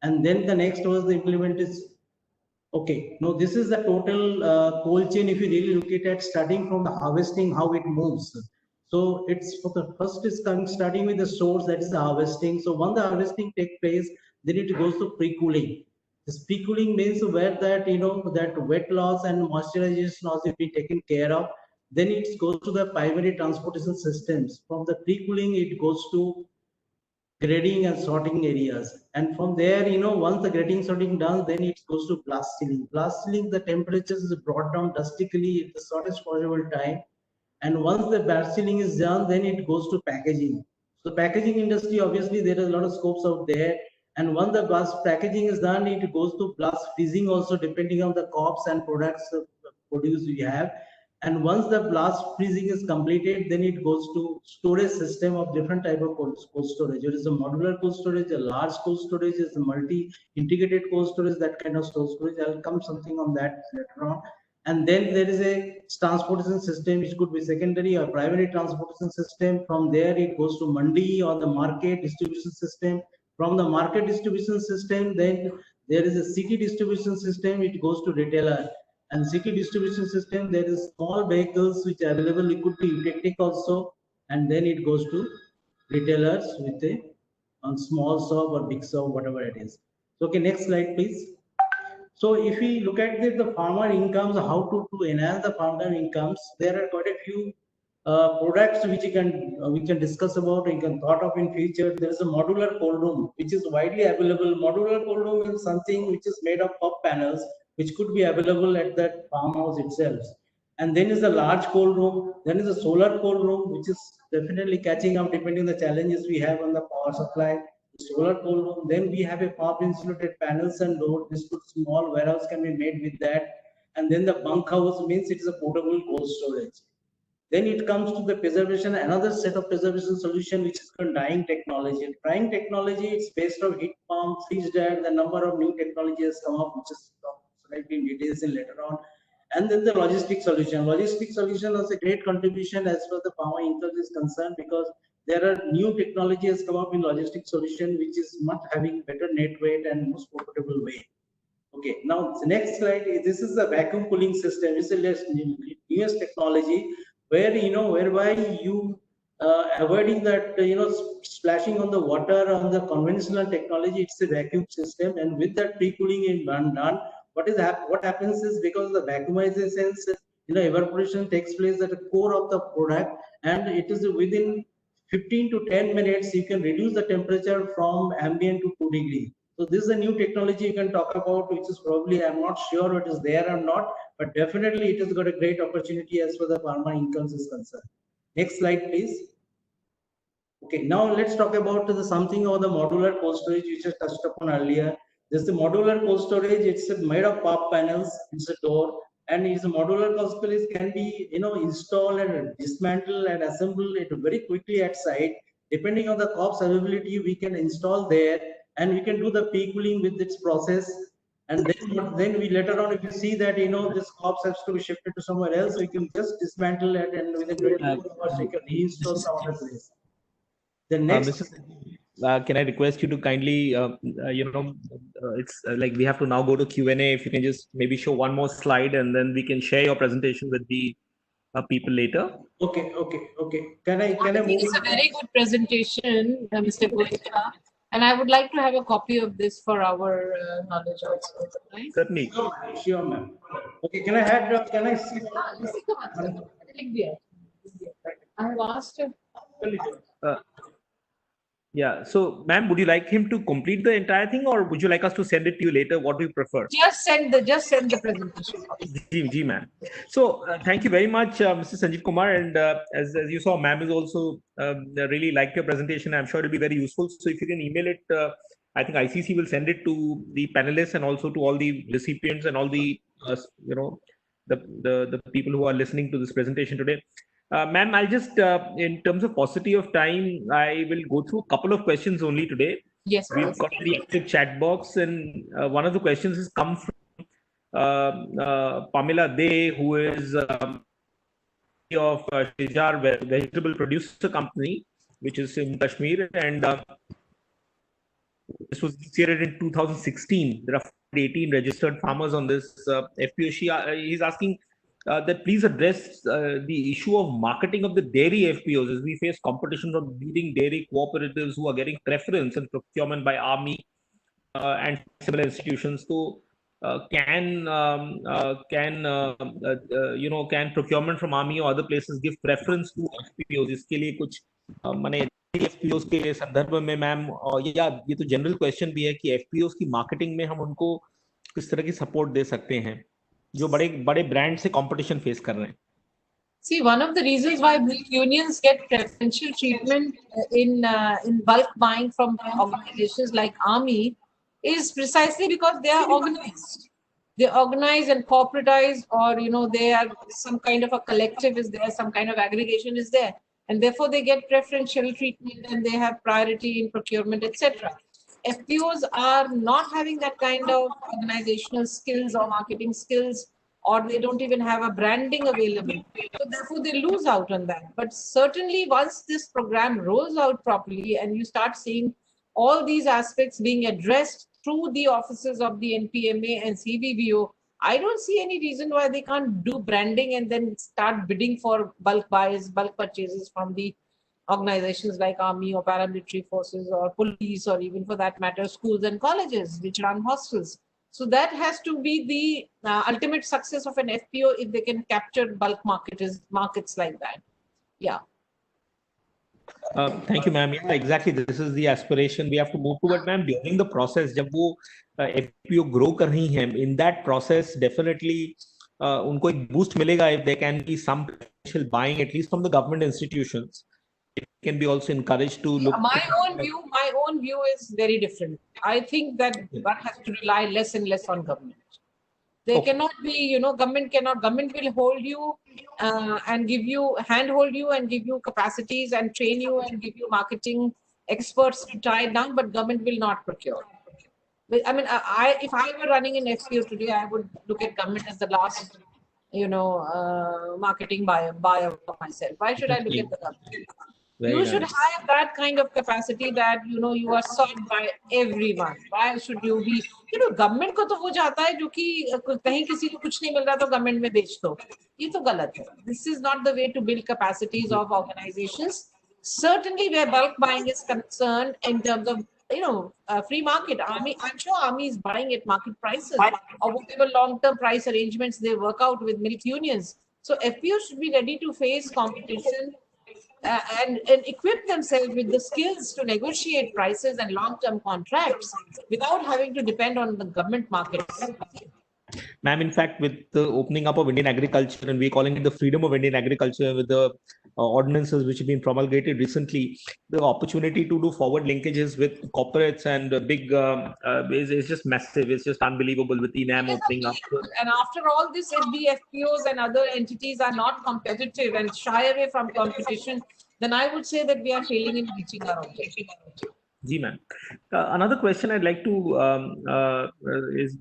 And then the next was the implementation. Okay, no, this is the total cold chain. If you really look at it, starting from the harvesting, how it moves. So it's for the first is starting with the source, that is the harvesting. So once the harvesting takes place, then it goes to pre-cooling. This pre-cooling means where that that wet loss and moisturization loss will be taken care of. Then it goes to the primary transportation systems. From the pre-cooling, it goes to grading and sorting areas. And from there, once the grading sorting done, then it goes to blast sealing. Blast sealing, the temperature is brought down drastically at the shortest possible time. And once the blast sealing is done, then it goes to packaging. So packaging industry, obviously, there is a lot of scopes out there. And once the blast packaging is done, it goes to blast freezing also, depending on the crops and products produced we have. And once the blast freezing is completed, then it goes to storage system of different type of cold storage. There is a modular cold storage, a large cold storage, is a multi-integrated cold storage, that kind of storage. I'll come something on that later on. And then there is a transportation system, which could be secondary or primary transportation system. From there, it goes to mandi or the market distribution system. From the market distribution system, then there is a city distribution system, it goes to retailer. And city distribution system, there is small vehicles which are available, it could be electric also, and then it goes to retailers with a on small shop or big shop, whatever it is. So, okay, next slide, please. So if we look at the farmer incomes, how to enhance the farmer incomes, there are quite a few products which we can discuss about, you can thought of in future. There is a modular cold room which is widely available. Modular cold room is something which is made of puff panels, which could be available at that farmhouse itself. And then is the large cold room, then is the solar cold room, which is definitely catching up depending on the challenges we have on the power supply. Solar cold room, then we have a pump insulated panels and door. This small warehouse can be made with that. And then the bunkhouse means it is a portable cold storage. Then it comes to the preservation, another set of preservation solution, which is called drying technology. Drying technology, it's based on heat pump, freeze dryer. The number of new technologies come up, which is slightly in details later on. And then the logistic solution. Logistic solution has a great contribution as far as the farmer income is concerned, because there are new technologies come up in logistic solution, which is not having better net weight and most profitable way. Okay, now the next slide is, this is the vacuum cooling system. It's the newest technology where whereby you avoiding that splashing on the water on the conventional technology. It's a vacuum system, and with that pre-cooling in done, what happens is, because of the vacuumization, evaporation takes place at the core of the product, and it is within 15 to 10 minutes you can reduce the temperature from ambient to 2 degrees. So this is a new technology you can talk about, which is probably, I'm not sure it is there or not, but definitely it has got a great opportunity as far as the farmer incomes is concerned. Next slide, please. Okay, now let's talk about something of the modular cold storage, which I touched upon earlier. This is the modular cold storage. It's made of pop panels. It's a door, and it's a modular cold storage can be installed and dismantled and assembled it very quickly at site. Depending on the COPS availability, we can install there, and we can do the pre-cooling with its process. And then we later on, if you see that this COPS has to be shifted to somewhere else, we can just dismantle it, and within 24 hours we can reinstall some other place. The next. Can I request you to kindly, it's like we have to now go to Q&A. If you can just maybe show one more slide, and then we can share your presentation with the people later. Okay. Can I think move? it's a very good presentation, Mr. Goenka, and I would like to have a copy of this for our knowledge also. Right? Certainly. Sure, ma'am. Okay, can I see? I have asked him. Yeah. So, ma'am, would you like him to complete the entire thing, or would you like us to send it to you later? What do you prefer? Just send the presentation. Ji, ma'am. So, thank you very much, Mr. Sanjeev Kumar. And as you saw, ma'am is also really liked your presentation. I'm sure it'll be very useful. So, if you can email it, I think ICC will send it to the panelists and also to all the recipients and all the the people who are listening to this presentation today. Ma'am, I'll just, in terms of paucity of time, I will go through a couple of questions only today. Yes, we've got the active chat box, and one of the questions has come from Pamela Day, who is of Shijar Vegetable Producer Company, which is in Kashmir, and this was initiated in 2016. There are 18 registered farmers on this FPO. He's asking that please address the issue of marketing of the dairy FPOs, as we face competition from leading dairy cooperatives who are getting preference in procurement by army and similar institutions. So can procurement from army or other places give preference to FPOs? इसके लिए कुछ माने FPOs के संदर्भ में ma'am, या ये तो जनरल क्वेश्चन भी है कि FPOs की मार्केटिंग में हम उनको किस तरह की सपोर्ट दे सकते हैं जो बड़े बड़े ब्रांड से कंपटीशन फेस कर रहे हैं? See, one of the reasons why milk unions get preferential treatment in bulk buying from organizations like Army is precisely because they are organized. They organize and corporatize, or they are some kind of a collective is there, some kind of aggregation is there, and therefore they get preferential treatment and they have priority in procurement, etc. FPOs are not having that kind of organizational skills or marketing skills, or they don't even have a branding available. So therefore they lose out on that. But certainly once this program rolls out properly and you start seeing all these aspects being addressed through the offices of the NPMA and CBBO, I don't see any reason why they can't do branding and then start bidding for bulk buys, bulk purchases from the organizations like Army or paramilitary forces or police, or even for that matter, schools and colleges which run hostels. So that has to be the ultimate success of an FPO if they can capture bulk markets like that. Yeah. Thank you, ma'am. Yeah, exactly. This is the aspiration we have to move to. But ma'am, during the process, जब वो FPO grow कर रही हैं, in that process, definitely उनको एक boost मिलेगा if there can be some potential buying, at least from the government institutions. It can be also encouraged to look. My own view is very different. I think that one has to rely less and less on government. There cannot be, government will hold you and give you, handhold you and give you capacities and train you and give you marketing experts to tie it down, but government will not procure. I mean, if I were running an FPO today, I would look at government as the last, marketing buyer for myself. Why should I look at the government? You should have that kind of capacity that you are sought by everyone. Why should you be? Government को तो वो जाता है जो कि कहीं किसी को कुछ नहीं मिल रहा तो government में बेच दो. ये तो गलत है. This is not the way to build capacities of organizations. Certainly, where bulk buying is concerned, in terms of free market, Army, I'm sure Army is buying at market prices or whatever long-term price arrangements they work out with milk unions. So FPOs should be ready to face competition. And equip themselves with the skills to negotiate prices and long-term contracts without having to depend on the government markets. Ma'am, in fact, with the opening up of Indian agriculture, and we're calling it the freedom of Indian agriculture, with the ordinances which have been promulgated recently, the opportunity to do forward linkages with corporates and big is just massive. It's just unbelievable with ENAM opening up. And after all this, if the FPOs and other entities are not competitive and shy away from competition, then I would say that we are failing in reaching our objective. Ji, ma'am. Another question I'd like to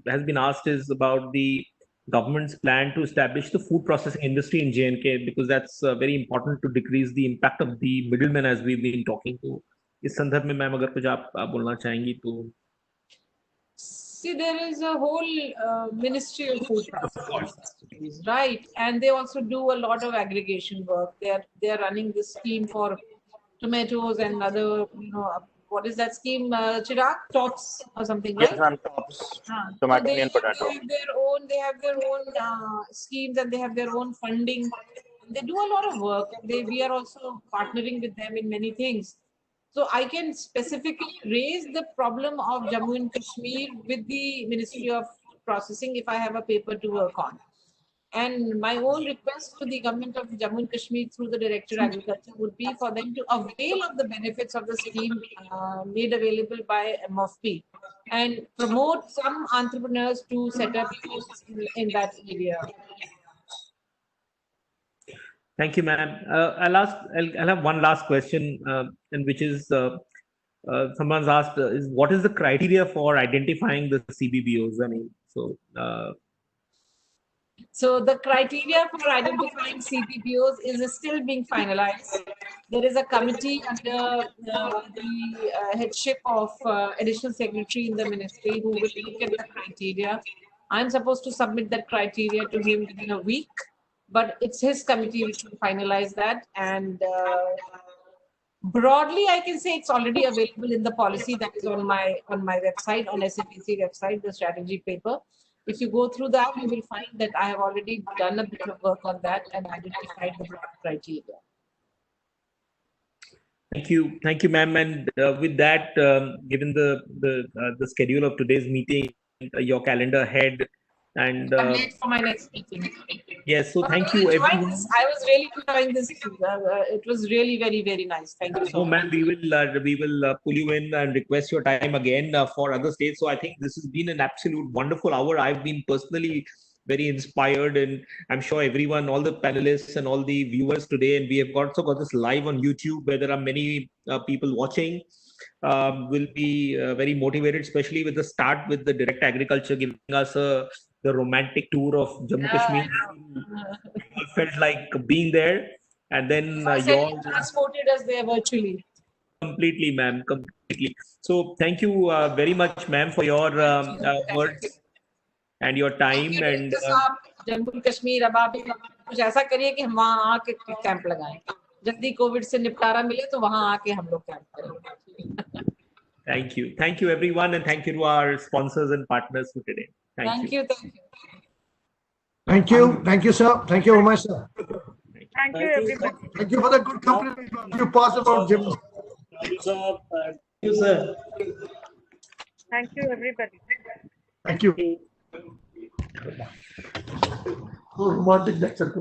has been asked is about the government's plan to establish the food processing industry in J&K, because that's very important to decrease the impact of the middlemen, as we've been talking to. इस संदर्भ में ma'am अगर कुछ आप बोलना चाहेंगी तो. See, there is a whole Ministry of Food Processing, right? And they also do a lot of aggregation work. They are running this scheme for tomatoes and other, what is that scheme, Chirag? Tops or something, right? Yes, ma'am, Tops, tomato and potato. They have their own schemes, and they have their own funding. They do a lot of work. We are also partnering with them in many things. So I can specifically raise the problem of Jammu and Kashmir with the Ministry of Processing if I have a paper to work on. And my own request to the government of Jammu and Kashmir through the Director of Agriculture would be for them to avail of the benefits of the scheme made available by MOFP and promote some entrepreneurs to set up in that area. Thank you, ma'am. I'll have one last question, and which is someone's asked is what is the criteria for identifying the CBBOs? I mean, so. So the criteria for identifying CPPOs is still being finalized. There is a committee under the headship of Additional Secretary in the Ministry who will look at the criteria. I'm supposed to submit that criteria to him within a week, but it's his committee which will finalize that. And broadly, I can say it's already available in the policy that is on my website, on SAPC website, the strategy paper. If you go through that, you will find that I have already done a bit of work on that and identified the broad criteria. Thank you, ma'am. And with that, given the schedule of today's meeting, your calendar ahead, and I'm late for my next meeting. yes, so But thank I you, enjoyed everyone. this. I was really enjoying this. It was really very, very nice. Thank you so No, much. ma'am, we will pull you in and request your time again for other states. So I think this has been an absolute wonderful hour. I've been personally very inspired, and I'm sure everyone, all the panelists and all the viewers today, and we have also got this live on YouTube where there are many people watching. Will be very motivated, especially with the start with the direct agriculture, giving us the romantic tour of Jammu Kashmir. We all felt like being there, and then I said your you transported us there virtually. completely, ma'am, completely. So thank you very much, ma'am, for your words and your Thank time. you, And Director साहब, जम्मू कश्मीर अब आप कुछ ऐसा करिए कि हम वहाँ आके कैंप लगाएं. जल्दी कोविड से निपटारा मिले तो वहाँ आके हम लोग कैंप करेंगे. thank you, everyone, and thank you to our sponsors and partners for today. Thank you. Thank you, sir. Thank you very much, sir. Thank you, everybody. Thank you for the good compliment you passed about Jim. Thank you, sir. Thank you, everybody. Thank you. Oh, romantic lecture.